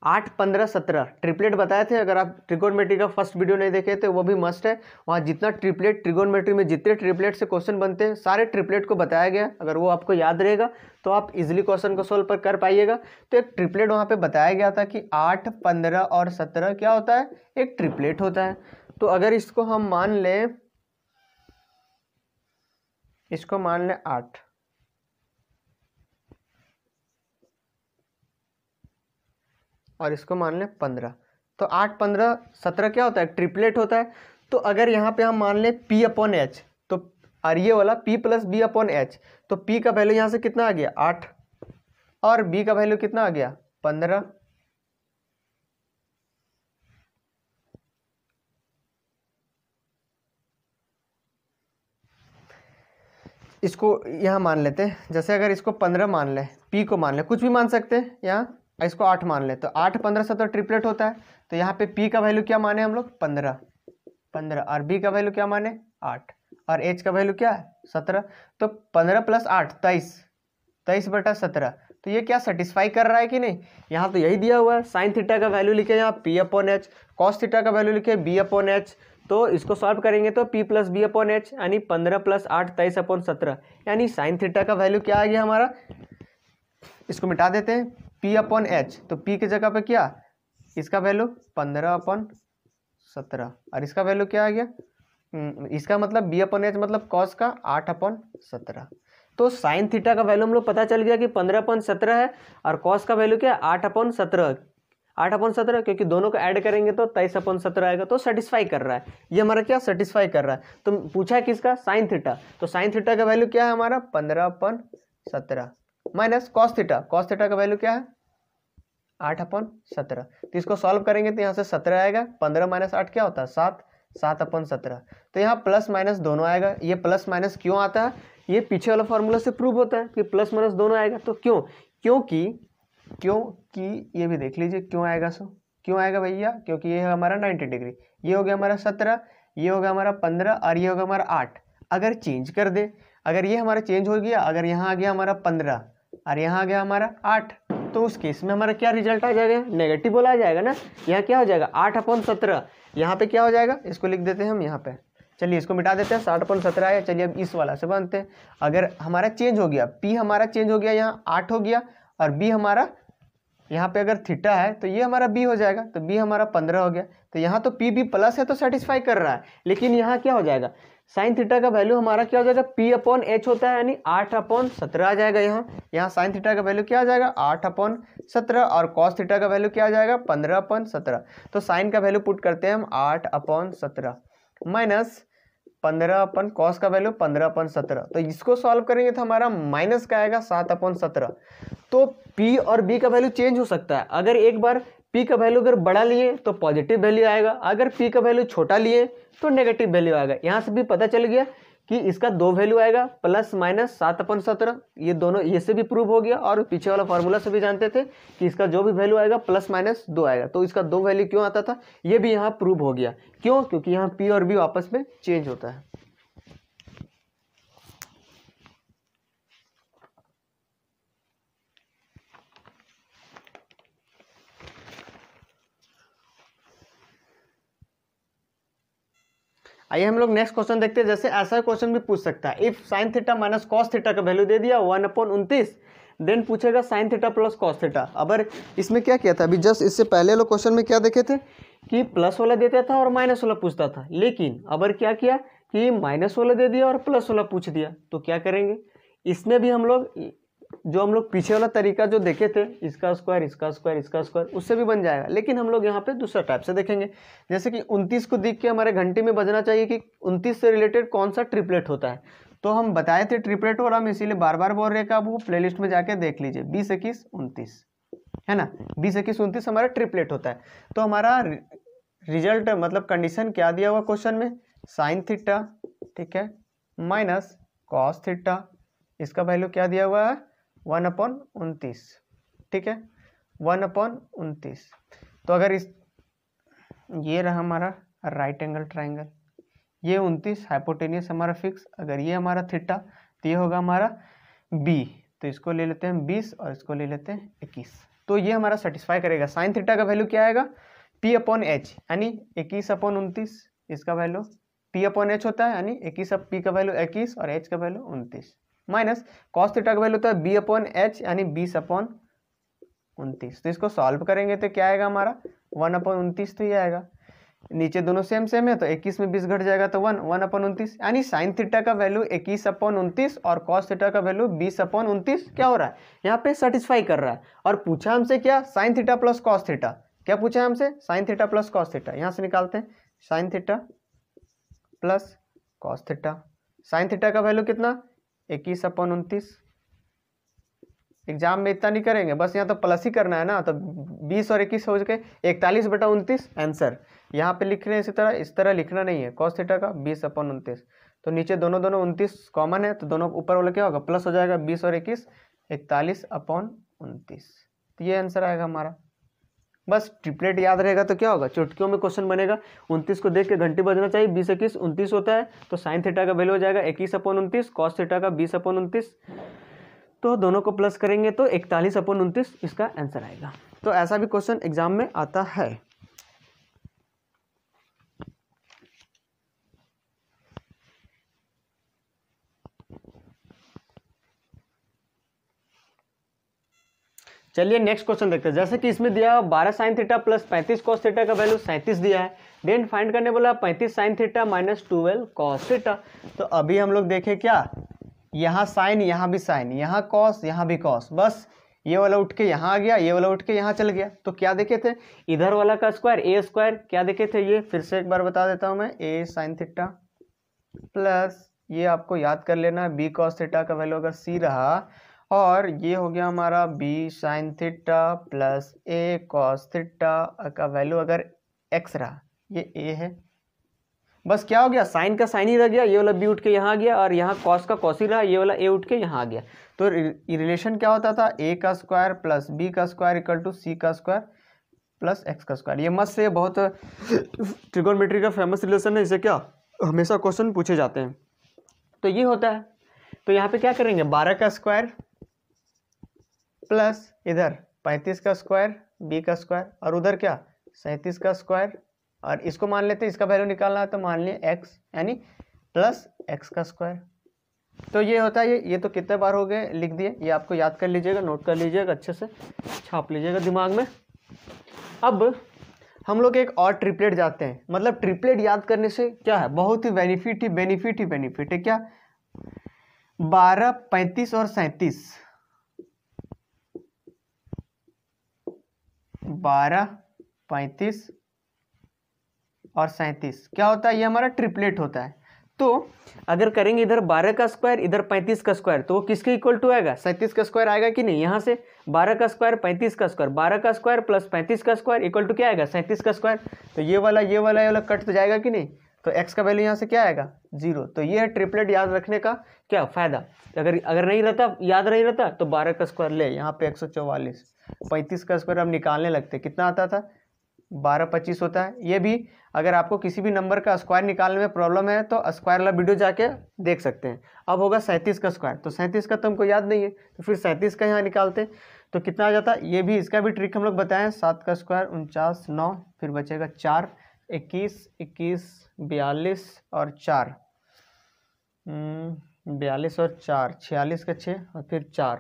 8, 15, 17 ट्रिपलेट बताए थे। अगर आप ट्रिगोनमेट्री का फर्स्ट वीडियो नहीं देखे थे वो भी मस्ट है, वहाँ जितना ट्रिपलेट ट्रिगोनमेट्री में जितने ट्रिपलेट से क्वेश्चन बनते हैं सारे ट्रिपलेट को बताया गया। अगर वो आपको याद रहेगा तो आप इजीली क्वेश्चन को सोल्व कर पाइएगा। तो एक ट्रिपलेट वहाँ पे बताया गया था कि 8, 15 और 17 क्या होता है, एक ट्रिपलेट होता है। तो अगर इसको हम मान लें, इसको मान लें 8, और इसको मान लें 15, तो 8, 15, 17 क्या होता है, ट्रिपलेट होता है। तो अगर यहाँ पे हम मान लें P/H, तो और ये वाला P प्लस B/H, तो P का वैल्यू यहाँ से कितना आ गया 8, और B का वैल्यू कितना आ गया 15। इसको यहाँ मान लेते हैं, जैसे अगर इसको 15 मान लें, P को मान लें, कुछ भी मान सकते हैं, यहाँ इसको 8 मान लें, तो 8, 15, 17 ट्रिपलेट होता है। तो यहाँ पे P का वैल्यू क्या माने हम लोग 15, और B का वैल्यू क्या माने 8, और H का वैल्यु क्या है 17। तो 15 + 8 23/17। तो ये क्या सेटिस्फाई कर रहा है कि नहीं, यहाँ तो यही दिया हुआ है। साइन थीटा का वैल्यू लिखे यहाँ P/H, कॉस थीटा का वैल्यू लिखे B/H। तो इसको सॉल्व करेंगे तो P + B/H यानी 15 + 8 23/17, यानी साइन थीटा का वैल्यू क्या आ गया हमारा। इसको मिटा देते हैं, P अपॉन एच, तो P की जगह पे क्या, इसका वैल्यू 15/17 और इसका वैल्यू क्या आ गया, इसका मतलब B अपॉन एच मतलब कॉस का 8/17। तो साइन थीटा का वैल्यू हम लोग पता चल गया कि 15/17 है और कॉस का वैल्यू क्या है 8/17। 8/17 क्योंकि दोनों को ऐड करेंगे तो 23/17 आएगा, तो सेटिस्फाई कर रहा है, ये हमारा क्या सेटिस्फाई कर रहा है। तो पूछा है किसका, साइन थीटा, तो साइन थीटा का वैल्यू क्या है हमारा 15/17 minus cos theta, cos theta का वैल्यू क्या है 8/17। तो इसको सॉल्व करेंगे तो यहाँ से 17 आएगा, 15 माइनस 8 क्या होता है 7, 7/17। तो यहाँ प्लस माइनस दोनों आएगा। ये प्लस माइनस क्यों आता है, ये पीछे वाला फॉर्मूला से प्रूव होता है कि प्लस माइनस दोनों आएगा। तो क्यों, क्योंकि ये भी देख लीजिए क्यों आएगा, सो क्यों आएगा भैया, क्योंकि ये है हमारा 90 डिग्री, ये हो गया हमारा 17, ये हो गया हमारा 15 और ये होगा हमारा 8। अगर चेंज कर दे, अगर ये हमारा चेंज हो गया, अगर यहाँ आ गया हमारा 15 और यहाँ आ गया हमारा 8, तो उस केस में हमारा क्या रिजल्ट आ जाएगा, नेगेटिव बोला जाएगा ना। यहाँ क्या हो जाएगा 8/17, यहाँ पे क्या हो जाएगा, इसको लिख देते हैं हम यहाँ पे, चलिए इसको मिटा देते हैं, 60/17 आया। चलिए अब इस वाला से बनते हैं। अगर हमारा चेंज हो गया, P हमारा चेंज हो गया, यहाँ 8 हो गया और B हमारा यहाँ पे अगर थीटा है तो ये हमारा B हो जाएगा, तो B हमारा 15 हो गया। तो यहाँ तो P भी प्लस है तो सेटिस्फाई कर रहा है, लेकिन यहाँ क्या हो जाएगा साइन थीटा का वैल्यू हमारा क्या हो जाएगा P अपॉन एच होता है, यानी 8/17 आ जाएगा। यहाँ साइन थीटा का वैल्यू क्या आ जाएगा 8/17 और कॉस थीटा का वैल्यू क्या आ जाएगा 15/17। तो साइन का वैल्यू पुट करते हैं हम 8/17 माइनस 15 अपन कॉस का वैल्यू 15/17। तो इसको सॉल्व करेंगे तो हमारा माइनस का आएगा 7/17। तो P और B का वैल्यू चेंज हो सकता है। अगर एक बार P का वैल्यू अगर बड़ा लिए तो पॉजिटिव वैल्यू आएगा, अगर P का वैल्यू छोटा लिए तो नेगेटिव वैल्यू आएगा। यहाँ से भी पता चल गया कि इसका दो वैल्यू आएगा प्लस माइनस 7/17, ये दोनों ये से भी प्रूव हो गया और पीछे वाला फॉर्मूला से भी जानते थे कि इसका जो भी वैल्यू आएगा प्लस माइनस 2 आएगा। तो इसका दो वैल्यू क्यों आता था, ये भी यहाँ प्रूव हो गया। क्यों, क्योंकि यहाँ P और B आपस में चेंज होता है। आइए हम लोग नेक्स्ट क्वेश्चन देखते हैं। जैसे ऐसा क्वेश्चन भी पूछ सकता है, if sine theta minus cos theta का वैल्यू दे दिया 1/29, देन पूछेगा sign theta plus cos theta. अबर इसमें क्या किया था, अभी जस्ट इससे पहले वाले क्वेश्चन में क्या देखे थे कि प्लस वाला देता था और माइनस वाला पूछता था, लेकिन अबर क्या किया कि माइनस वाला दे दिया और प्लस वाला पूछ दिया। तो क्या करेंगे, इसमें भी हम लोग जो हम लोग पीछे वाला तरीका जो देखे थे, इसका स्क्वायर इसका स्क्वायर इसका स्क्वायर, उससे भी बन जाएगा, लेकिन हम लोग यहाँ पे दूसरा टाइप से देखेंगे। जैसे कि 29 को देख के हमारे घंटे में बजना चाहिए कि 29 से रिलेटेड कौन सा ट्रिपलेट होता है। तो हम बताए थे ट्रिपलेट, और हम इसीलिए बार बार बोल रहे हैं कि आप वो प्लेलिस्ट में जाके देख लीजिए। 20, 21, 29 है ना, 20, 21, 29 हमारा ट्रिपलेट होता है। तो हमारा रिजल्ट मतलब कंडीशन क्या दिया हुआ क्वेश्चन में, साइन थीटा, ठीक है, माइनस कॉस थीटा, इसका वैल्यू क्या दिया हुआ है 1/29, ठीक है, 1/29। तो अगर इस ये रहा हमारा राइट एंगल ट्राइंगल, ये 29 हाइपोटेनियस हमारा फिक्स, अगर ये हमारा थीटा तो ये होगा हमारा B, तो इसको ले लेते हैं 20 और इसको ले लेते हैं 21। तो ये हमारा सेटिस्फाई करेगा। साइन थीटा का वैल्यू क्या आएगा P अपॉन एच, यानी 21/29, इसका वैल्यू P अपॉन एच होता है, यानी 21, P का वैल्यू 21 और H का वैल्यू 29, माइनस कॉस थीटा का वैल्यू होता है B अपॉन एच, यानी 20/29। तो इसको सॉल्व करेंगे तो क्या आएगा हमारा 1/29, तो ये आएगा। नीचे दोनों सेम सेम है तो 21 में 20 घट जाएगा तो 1/29, यानी साइन थीटा का वैल्यू 21/29 और कॉस थीटा का वैल्यू 20/29 क्या हो रहा है यहाँ पे सेटिस्फाई कर रहा है। और पूछा हमसे क्या, sign theta plus cos theta, क्या पूछा हमसे, sign theta plus cos theta. यहाँ से निकालते हैं sign theta plus cos theta. Sign theta का वैल्यू कितना 21/29। एग्जाम में इतना नहीं करेंगे, बस यहाँ तो प्लस ही करना है ना, तो 20 और 21 हो जाके 41/29 आंसर। यहाँ पे लिख रहे हैं इस तरह लिखना नहीं है, कॉस थीटा का 20/29। तो नीचे दोनों 29 कॉमन है, तो दोनों ऊपर वाला क्या होगा प्लस हो जाएगा, 20 और 21 41/29। तो ये आंसर आएगा हमारा। बस ट्रिपलेट याद रहेगा तो क्या होगा, चुटकियों में क्वेश्चन बनेगा। 29 को देख के घंटी बजना चाहिए, 20, 21, 29 होता है, तो साइन थीटा का वैल्यू हो जाएगा 21/29, कॉस थीटा का 20/29, तो दोनों को प्लस करेंगे तो 41/29 इसका आंसर आएगा। तो ऐसा भी क्वेश्चन एग्जाम में आता है। चलिए नेक्स्ट क्वेश्चन देखते हैं। जैसे कि इसमें दिया 12 sine theta plus 35 cos theta का वैल्यू 37 दिया है। देन फाइंड करने बोला 35 sine theta minus 12 cos theta. तो अभी हम लोग देखें क्या, यहाँ साइन, यहाँ भी साइन, यहाँ कॉस, यहाँ भी कॉस, बस ये वाला उठ के यहाँ आ गया, ये वाला उठ के यहाँ चल गया। तो क्या देखे थे, इधर वाला का स्क्वायर ए स्क्वायर, क्या देखे थे, ये फिर से एक बार बता देता हूँ मैं, ए साइन थीटा प्लस ये आपको याद कर लेना है बी कॉस थीटा का वैल्यू अगर सी रहा, और ये हो गया हमारा B sine theta plus A cos theta का वैल्यू अगर एक्स रहा, ये ए है। बस क्या हो गया, साइन का साइन ही रह गया, ये वाला बी उठ के यहाँ आ गया, और यहाँ कॉस का कॉस ही रहा, ये वाला ए उठ के यहाँ आ गया। तो रिलेशन क्या होता था, ए का स्क्वायर प्लस बी का स्क्वायर इक्वल टू सी का स्क्वायर प्लस एक्स का स्क्वायर। ये मस्त से बहुत ट्रिगोनोमेट्री का फेमस रिलेशन है, इसे क्या हमेशा क्वेश्चन पूछे जाते हैं। तो ये होता है। तो यहाँ पे क्या करेंगे, 12 का स्क्वायर प्लस इधर 35 का स्क्वायर बी का स्क्वायर, और उधर क्या 37 का स्क्वायर, और इसको मान लेते हैं, इसका वैल्यू निकालना है तो मान लिए एक्स यानी प्लस एक्स का स्क्वायर। तो ये होता है, ये तो कितने बार हो गए लिख दिए, ये आपको याद कर लीजिएगा, नोट कर लीजिएगा, अच्छे से छाप लीजिएगा दिमाग में। अब हम लोग एक और ट्रिपलेट जाते हैं। मतलब ट्रिपलेट याद करने से क्या है, बहुत ही बेनिफिट है। क्या 12, 35 और 37, 12, 35 और 37 क्या होता है, ये हमारा ट्रिपलेट होता है। तो अगर करेंगे इधर 12 का स्क्वायर इधर 35 का स्क्वायर, तो वो किसके इक्वल टू आएगा, 37 का स्क्वायर आएगा कि नहीं। यहाँ से 12 का स्क्वायर 35 का स्क्वायर, 12 का स्क्वायर प्लस 35 का स्क्वायर इक्वल टू क्या आएगा, 37 का स्क्वायर। तो ये वाला कट तो जाएगा कि नहीं, तो x का वैल्यू यहाँ से क्या आएगा, 0। तो ये है ट्रिपलेट याद रखने का क्या फ़ायदा। अगर नहीं रहता, याद नहीं रहता, तो 12 का स्क्वायर ले, यहाँ पे 144, 35 का स्क्वायर हम निकालने लगते, कितना आता था, 12, 25 होता है। ये भी अगर आपको किसी भी नंबर का स्क्वायर निकालने में प्रॉब्लम है तो स्क्वायर वाला वीडियो जाके देख सकते हैं। अब होगा 37 का स्क्वायर, तो 37 का तो हमको याद नहीं है, तो फिर 37 का यहाँ निकालते हैं, तो कितना आ जाता है, ये भी इसका भी ट्रिक हम लोग बताएं। 7 का स्क्वायर 49, 9, फिर बचेगा 4, 21, 42 और 4, 42 और 4, 46 का 6 और फिर 4,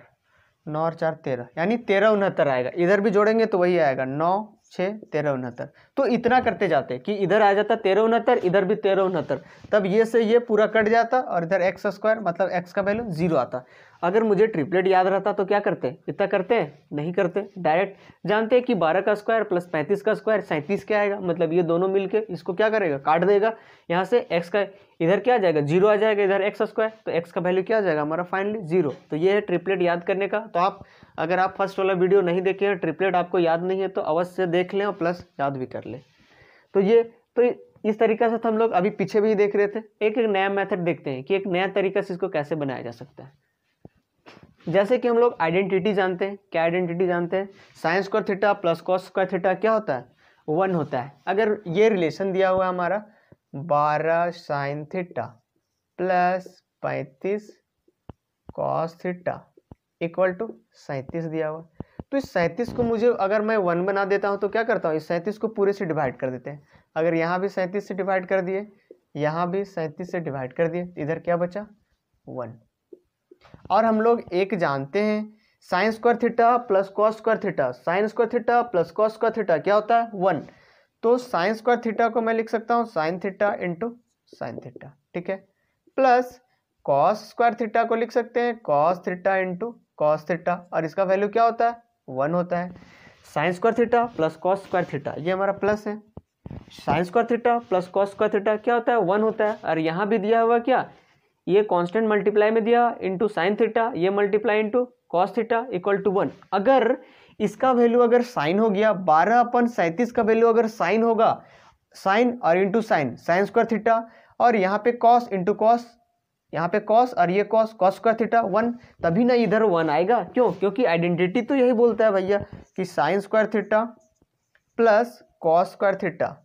9 और 4 13, यानी 13, 69 आएगा। इधर भी जोड़ेंगे तो वही आएगा, 9, 6, 13, 69। तो इतना करते जाते कि इधर आ जाता 13, 69, इधर भी 13, 69, तब ये से ये पूरा कट जाता, और इधर एक्स स्क्वायर मतलब एक्स का वैल्यू 0 आता। अगर मुझे ट्रिपलेट याद रहता तो क्या करते, इतना करते नहीं करते, डायरेक्ट जानते हैं कि 12 का स्क्वायर प्लस 35 का स्क्वायर 37 क्या आएगा, मतलब ये दोनों मिलके इसको क्या करेगा, काट देगा। यहाँ से एक्स का इधर क्या आ जाएगा, 0 आ जाएगा, इधर एक्स स्क्वायर, तो एक्स का वैल्यू क्या आ जाएगा हमारा फाइनली 0। तो ये है ट्रिपलेट याद करने का। तो अगर आप फर्स्ट वाला वीडियो नहीं देखे हैं, ट्रिपलेट आपको याद नहीं है, तो अवश्य देख लें और प्लस याद भी कर लें। तो इस तरीक़े से हम लोग अभी पीछे भी देख रहे थे। एक नया मेथड देखते हैं कि एक नया तरीका से इसको कैसे बनाया जा सकता है। जैसे कि हम लोग आइडेंटिटी जानते हैं, क्या आइडेंटिटी जानते हैं, sign square theta plus cos square theta क्या होता है, 1 होता है। अगर ये रिलेशन दिया हुआ है हमारा 12 sine theta plus 35 cos theta equal to 37 दिया हुआ, तो इस 37 को मुझे अगर मैं 1 बना देता हूँ तो क्या करता हूँ, इस 37 को पूरे से डिवाइड कर देते हैं। अगर यहाँ भी 37 से डिवाइड कर दिए, यहाँ भी 37 से डिवाइड कर दिए, इधर क्या बचा 1। और हम लोग एक जानते हैं, sign square theta plus cos square theta, sine square theta plus cos square theta क्या होता है 1। तो साइन स्क्वायर थीटा को मैं लिख सकता हूँ sign theta into sine theta, ठीक है, प्लस कॉस स्क्वायर थीटा को लिख सकते हैं cos theta into cos theta, और इसका वैल्यू क्या होता है 1 होता है। Sign square theta plus cos square theta ये हमारा प्लस है, sign square theta plus cos square theta क्या होता है 1 होता है। और यहाँ भी दिया हुआ क्या, ये कांस्टेंट मल्टीप्लाई में दिया इंटू साइन थीटा, ये multiply into cos theta equal to 1। अगर इसका वैल्यू अगर साइन हो गया, 12/37 का वैल्यू अगर साइन होगा, साइन और into sine, sign square theta, और यहाँ पे कॉस इंटू कॉस, यहाँ पे कॉस और ये कॉस, कॉस स्क्वायर थीटा 1, तभी ना इधर 1 आएगा। क्यों, क्योंकि आइडेंटिटी तो यही बोलता है भैया कि sign square theta plus cos square theta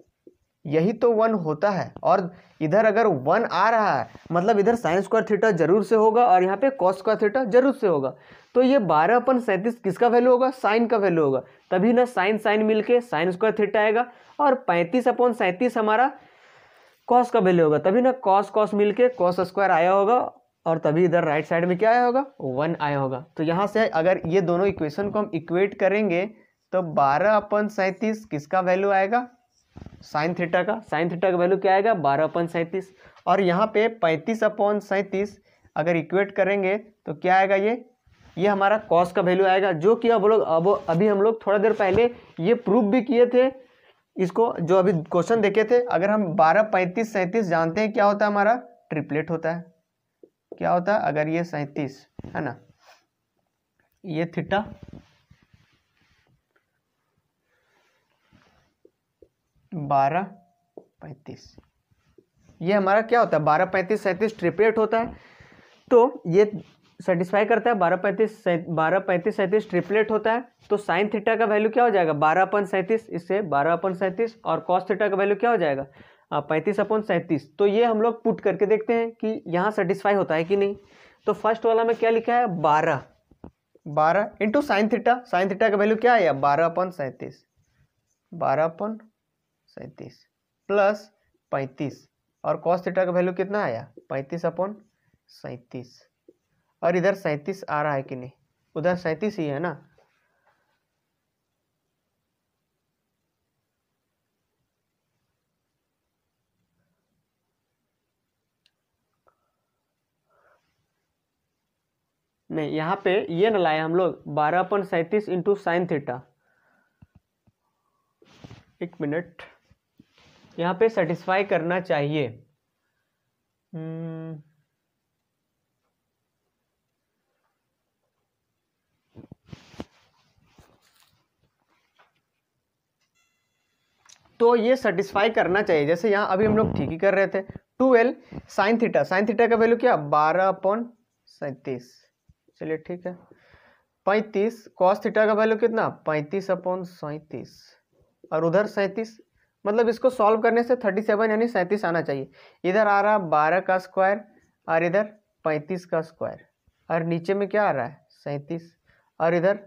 यही तो 1 होता है। और इधर अगर 1 आ रहा है मतलब इधर साइन स्क्वायर थीटा जरूर से होगा और यहाँ पे कॉस स्क्वायर थीटा जरूर से होगा। तो ये 12/37 किसका वैल्यू होगा, साइन का वैल्यू होगा, तभी ना साइन साइन मिलके साइन स्क्वायर थीटा आएगा, और 35/37 हमारा कॉस का वैल्यू होगा, तभी ना कॉस कॉस मिलके कॉस स्क्वायर आया होगा, और तभी इधर राइट साइड में क्या आया होगा, 1 आया होगा। तो यहाँ से अगर ये दोनों इक्वेशन को हम इक्वेट करेंगे तो 12/37 किसका वैल्यू आएगा, साइन थीटा का। साइन थीटा का वैल्यू क्या आएगा, 12/37। और यहाँ पे 35/37 अगर इक्वेट करेंगे तो क्या आएगा, ये हमारा कॉस का वैल्यू आएगा, जो कि अभी हम लोग थोड़ा देर पहले ये प्रूफ भी किए थे। इसको जो अभी क्वेश्चन देखे थे, अगर हम 12, 35, 37 जानते हैं क्या होता है, हमारा ट्रिपलेट होता है। क्या होता है, अगर ये 37 है ना, ये थीटा, बारह 35, ये हमारा क्या होता है, 12, 35, 37 ट्रिपलेट होता है। तो ये सेटिस्फाई करता है, 12, 35, 37 ट्रिपलेट होता है। तो साइन थीटा का वैल्यू क्या हो जाएगा, 12/37, इससे 12/37, और कॉस थीटा का वैल्यू क्या हो जाएगा, 35/37। तो ये हम लोग पुट करके देखते हैं कि यहाँ सेटिस्फाई होता है कि नहीं। तो फर्स्ट वाला में क्या लिखा है, 12 into sine theta. Sign theta का वैल्यू क्या आया, 12/37, 12/37 प्लस 35, और कॉस थीटा का वैल्यू कितना आया, 35/37। और इधर 37 आ रहा है कि नहीं, उधर 37 ही है ना। नहीं, यहाँ पे ये न लाए हम लोग, 12/37 इंटू साइन थीटा। एक मिनट, यहाँ पे सेटिस्फाई करना चाहिए। तो ये सेटिस्फाई करना चाहिए, जैसे यहाँ अभी हम लोग ठीक ही कर रहे थे। 12 साइन थीटा, साइन थीटा का वैल्यू क्या, 12/37, चलिए ठीक है। 35 कॉस थीटा का वैल्यू कितना, 35/37, और उधर 37, मतलब इसको सॉल्व करने से 37 यानी 37 आना चाहिए। इधर आ रहा 12 का स्क्वायर, और इधर 35 का स्क्वायर, और नीचे में क्या आ रहा है, 37, और इधर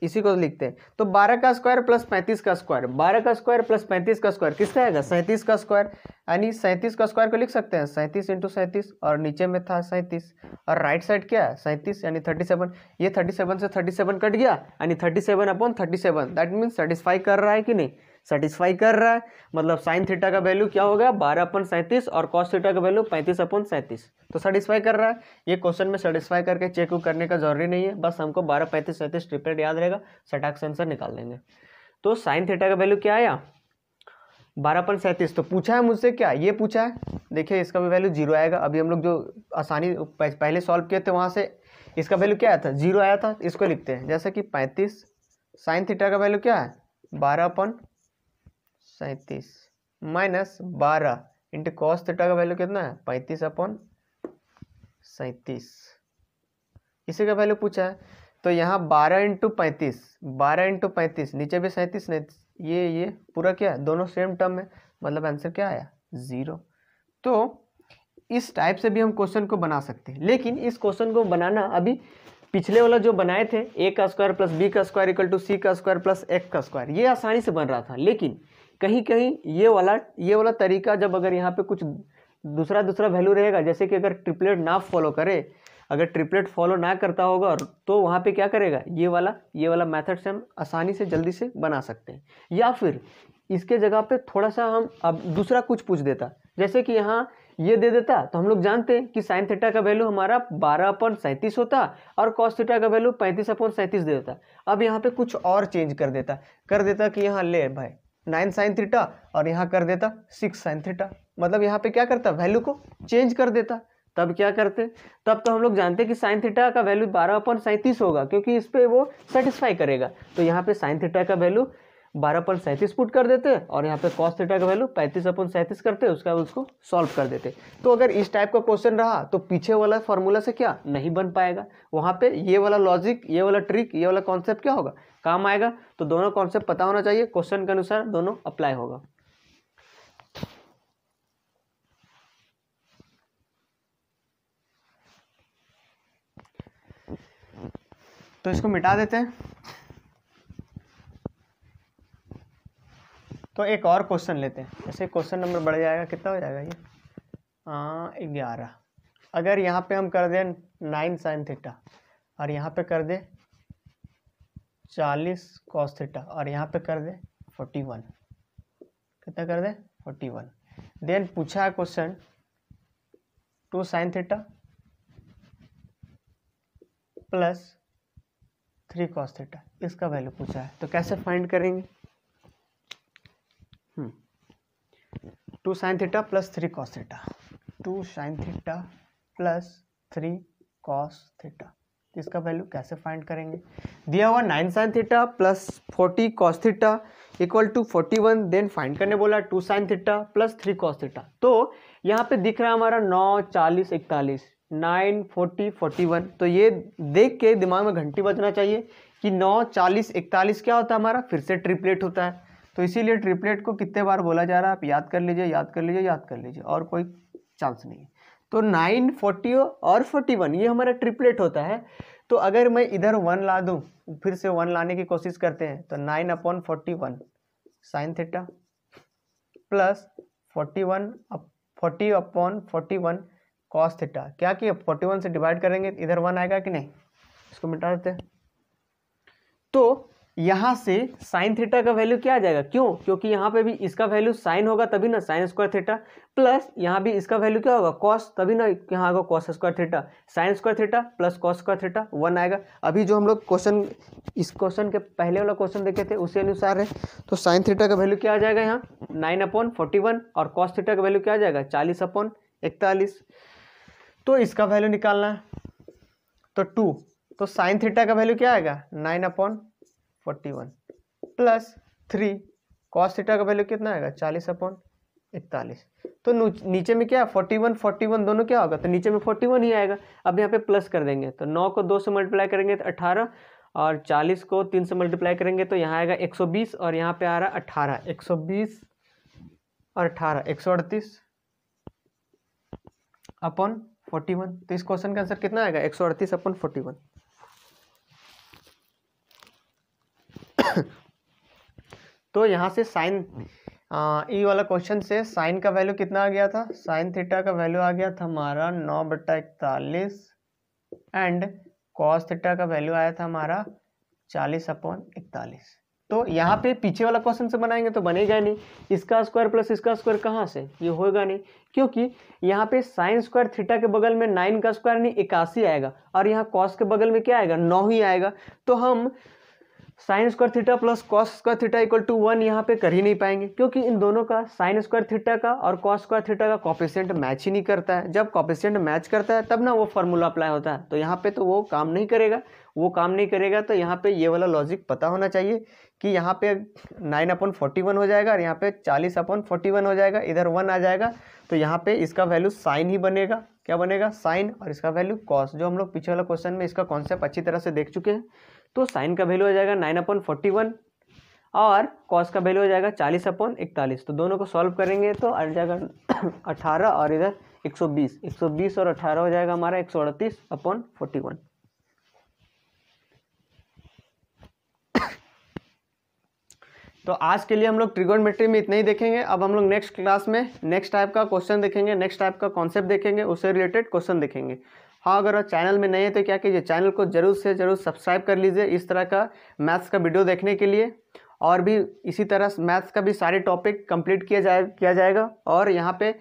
इसी को लिखते हैं। तो 12 का स्क्वायर प्लस 35 का स्क्वायर, 12 का स्क्वायर प्लस 35 का स्क्वायर किसका आएगा, 37 का स्क्वायर। यानी 37 का स्क्वायर को लिख सकते हैं 37 इंटू 37, और नीचे में था 37, और राइट साइड क्या है 37 यानी 37। ये 37 से 37 कट गया, यानी 37/37, दैट मीन्स सेटिस्फाई कर रहा है कि नहीं, सेटिस्फाई कर रहा है। मतलब साइन थीटा का वैल्यू क्या हो गया, 12/37, और कॉस थीटा का वैल्यू 35/37। तो सेटिस्फाई कर रहा है। ये क्वेश्चन में सेटिस्फाई करके चेक करने का जरूरी नहीं है, बस हमको 12, 35, 37 ट्रिपलेट याद रहेगा, सटाक से आंसर निकाल लेंगे। तो साइन थीटा का वैल्यू क्या आया, 12/37। तो पूछा है मुझसे क्या, ये पूछा है, देखिए इसका भी वैल्यू 0 आएगा। अभी हम लोग जो आसानी पहले सॉल्व किए थे वहाँ से इसका वैल्यू क्या आया था, 0 आया था। इसको लिखते हैं जैसे कि 35 साइन थीटा का वैल्यू क्या है, 12/37 माइनस 12 इंटू कॉस थीटा का वैल्यू कितना है, 35/37, इसी का वैल्यू पूछा है। तो यहाँ 12 इंटू 35, 12 इंटू 35, नीचे भी 37, ये पूरा क्या है, दोनों सेम टर्म है, मतलब आंसर क्या आया, 0। तो इस टाइप से भी हम क्वेश्चन को बना सकते हैं, लेकिन इस क्वेश्चन को बनाना अभी पिछले वाला जो बनाए थे, a का स्क्वायर प्लस b का स्क्वायर इक्वल टू c का स्क्वायर प्लस x का स्क्वायर, ये आसानी से बन रहा था। लेकिन कहीं कहीं ये वाला तरीका, जब अगर यहाँ पे कुछ दूसरा वैल्यू रहेगा, जैसे कि अगर ट्रिपलेट ना फॉलो करे, अगर ट्रिपलेट फॉलो ना करता होगा, तो वहाँ पे क्या करेगा, ये वाला मेथड से हम आसानी से जल्दी से बना सकते हैं। या फिर इसके जगह पे थोड़ा सा हम अब दूसरा कुछ पूछ देता, जैसे कि यहाँ ये दे देता, तो हम लोग जानते हैं कि साइन थीटा का वैल्यू हमारा 12/37 होता, और कॉस थीटा का वैल्यू 35/37 दे देता। अब यहाँ पे कुछ और चेंज कर देता कि यहाँ ले भाई 9 साइन थीटा, और यहाँ कर देता 6 साइन थीटा, मतलब यहाँ पे क्या करता, वैल्यू को चेंज कर देता। तब क्या करते, तब तो हम लोग जानते हैं कि साइन थीटा का वैल्यू 12/37 होगा, क्योंकि इस पे वो सेटिस्फाई करेगा। तो यहाँ पे साइन थीटा का वैल्यू 12/37 पुट कर देते, और यहाँ पे कॉस थीटा का वैल्यू 35/37 करते, उसका उसको सॉल्व कर देते। तो अगर इस टाइप का क्वेश्चन रहा तो पीछे वाला फॉर्मूला से क्या नहीं बन पाएगा, वहाँ पे ये वाला लॉजिक, ये वाला ट्रिक, ये वाला कॉन्सेप्ट क्या होगा, काम आएगा। तो दोनों कॉन्सेप्ट पता होना चाहिए, क्वेश्चन के अनुसार दोनों अप्लाई होगा। तो इसको मिटा देते हैं। तो एक और क्वेश्चन लेते हैं, ऐसे क्वेश्चन नंबर बढ़ जाएगा, कितना हो जाएगा ये, 11। अगर यहाँ पे हम कर दें 9 साइन थीटा और यहाँ पे कर दे 40 कॉस थीटा और यहाँ पे कर दे 41, कितना कर दे 41। देन पूछा है question 2 sine theta plus 3 cos theta, इसका वैल्यू पूछा है, तो कैसे फाइंड करेंगे? 2 sine theta plus 3 cos theta, 2 sine theta plus 3 cos theta, इसका वैल्यू कैसे फाइंड करेंगे? दिया हुआ 9 sine theta plus 40 cos theta equal to 41, then find करने बोला 2 sine theta plus 3 cos theta. तो यहाँ पे दिख रहा है हमारा 9, 40, 41, 9, 40, 41। तो ये देख के दिमाग में घंटी बजना चाहिए कि 9, 40, 41 क्या होता है हमारा, फिर से ट्रिपलेट होता है। तो इसीलिए ट्रिपलेट को कितने बार बोला जा रहा है आप याद कर लीजिए, याद कर लीजिए, याद कर लीजिए, और कोई चांस नहीं है। तो 9, 40 और 41 ये हमारा ट्रिपलेट होता है। तो अगर मैं इधर 1 ला दूँ, फिर से 1 लाने की कोशिश करते हैं, तो 9/41 sign theta plus 40/41 cos theta. क्या किया, 41 से डिवाइड करेंगे इधर 1 आएगा कि नहीं, इसको मिटा देते हैं। तो यहाँ से साइन थीटा का वैल्यू क्या आ जाएगा, क्यों, क्योंकि यहाँ पे भी इसका वैल्यू साइन होगा तभी ना, साइन स्क्वायर थीटा, प्लस यहाँ भी इसका वैल्यू क्या होगा, कॉस, तभी ना यहाँ आएगा cos square theta. Sine square theta plus cos square theta 1 आएगा। अभी जो हम लोग क्वेश्चन, इस क्वेश्चन के पहले वाला क्वेश्चन देखे थे उसी अनुसार है। तो साइन थीटा का वैल्यू क्या आ जाएगा यहाँ 9/41 और कॉस थीटा का वैल्यू क्या आ जाएगा 40/41। तो इसका वैल्यू निकालना है, तो 2, तो साइन थीटा का वैल्यू क्या आएगा 9/41 प्लस 3 कॉस थीटा का वैल्यू कितना आएगा 40/41। तो नीचे में क्या 41 दोनों क्या होगा, तो नीचे में 41 ही आएगा। अब यहाँ पे प्लस कर देंगे, तो 9 को 2 से मल्टीप्लाई करेंगे तो 18 और 40 को 3 से मल्टीप्लाई करेंगे तो यहाँ आएगा 120 और यहाँ पे आ रहा 18, 120 और 18 138/41। तो इस क्वेश्चन का आंसर कितना आएगा 138/41। तो यहाँ से साइन ई वाला क्वेश्चन से साइन का वैल्यू कितना आ गया था, साइन थीटा का वैल्यू आ गया था हमारा 9/41 एंड कॉस थीटा का वैल्यू आया था हमारा 40/41। तो यहाँ पे पीछे वाला क्वेश्चन से बनाएंगे तो बनेगा नहीं, इसका स्क्वायर प्लस इसका स्क्वायर कहाँ से, ये होगा नहीं, क्योंकि यहाँ पे साइन स्क्वायर थीटा के बगल में 9 का स्क्वायर नहीं 81 आएगा और यहाँ कॉस के बगल में क्या आएगा 9 ही आएगा। तो हम sine square theta plus cos square theta equal to 1 यहाँ पे कर ही नहीं पाएंगे, क्योंकि इन दोनों का साइन स्क्वायर थीटा का और कॉस स्क्वायर थीटा का कोएफिशिएंट मैच ही नहीं करता है। जब कोएफिशिएंट मैच करता है तब ना वो फार्मूला अप्लाई होता है। तो यहाँ पे तो वो काम नहीं करेगा, तो यहाँ पे ये वाला लॉजिक पता होना चाहिए कि यहाँ पे 9/41 हो जाएगा और यहाँ पे 40/41 हो जाएगा, इधर 1 आ जाएगा। तो यहाँ पे इसका वैल्यू साइन ही बनेगा, क्या बनेगा साइन, और इसका वैल्यू कॉस, जो हम लोग पीछे वाला क्वेश्चन में इसका कॉन्सेप्ट अच्छी तरह से देख चुके हैं। तो साइन का वैल्यू हो जाएगा 9/41 और कॉस का वैल्यू हो जाएगा 40/41। तो दोनों को सॉल्व करेंगे तो आ जाएगा 18 और इधर 120 और 18 हो जाएगा हमारा 138/41। तो आज के लिए हम लोग ट्रिगोनोमेट्री में इतना ही देखेंगे। अब हम लोग नेक्स्ट क्लास में नेक्स्ट टाइप का क्वेश्चन देखेंगे, नेक्स्ट टाइप का कॉन्सेप्ट देखेंगे, उससे रिलेटेड क्वेश्चन देखेंगे। हाँ, अगर आप चैनल में नए हैं तो क्या कीजिए, चैनल को जरूर से जरूर सब्सक्राइब कर लीजिए इस तरह का मैथ्स का वीडियो देखने के लिए। और भी इसी तरह मैथ्स का भी सारे टॉपिक कंप्लीट किया जाएगा। और यहाँ पे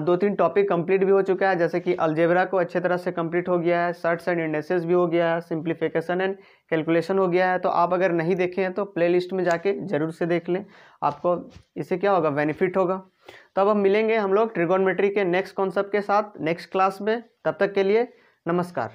2-3 टॉपिक कंप्लीट भी हो चुका है, जैसे कि अलजेब्रा को अच्छे तरह से कंप्लीट हो गया है, सर्ट्स एंड इंडेक्सेस भी हो गया है, सिंप्लीफिकेशन एंड कैलकुलेशन हो गया है। तो आप अगर नहीं देखे हैं तो प्लेलिस्ट में जाके जरूर से देख लें, आपको इससे क्या होगा, बेनिफिट होगा। तो अब मिलेंगे हम लोग ट्रिगोनोमेट्री के नेक्स्ट कॉन्सेप्ट के साथ नेक्स्ट क्लास में। तब तक के लिए नमस्कार।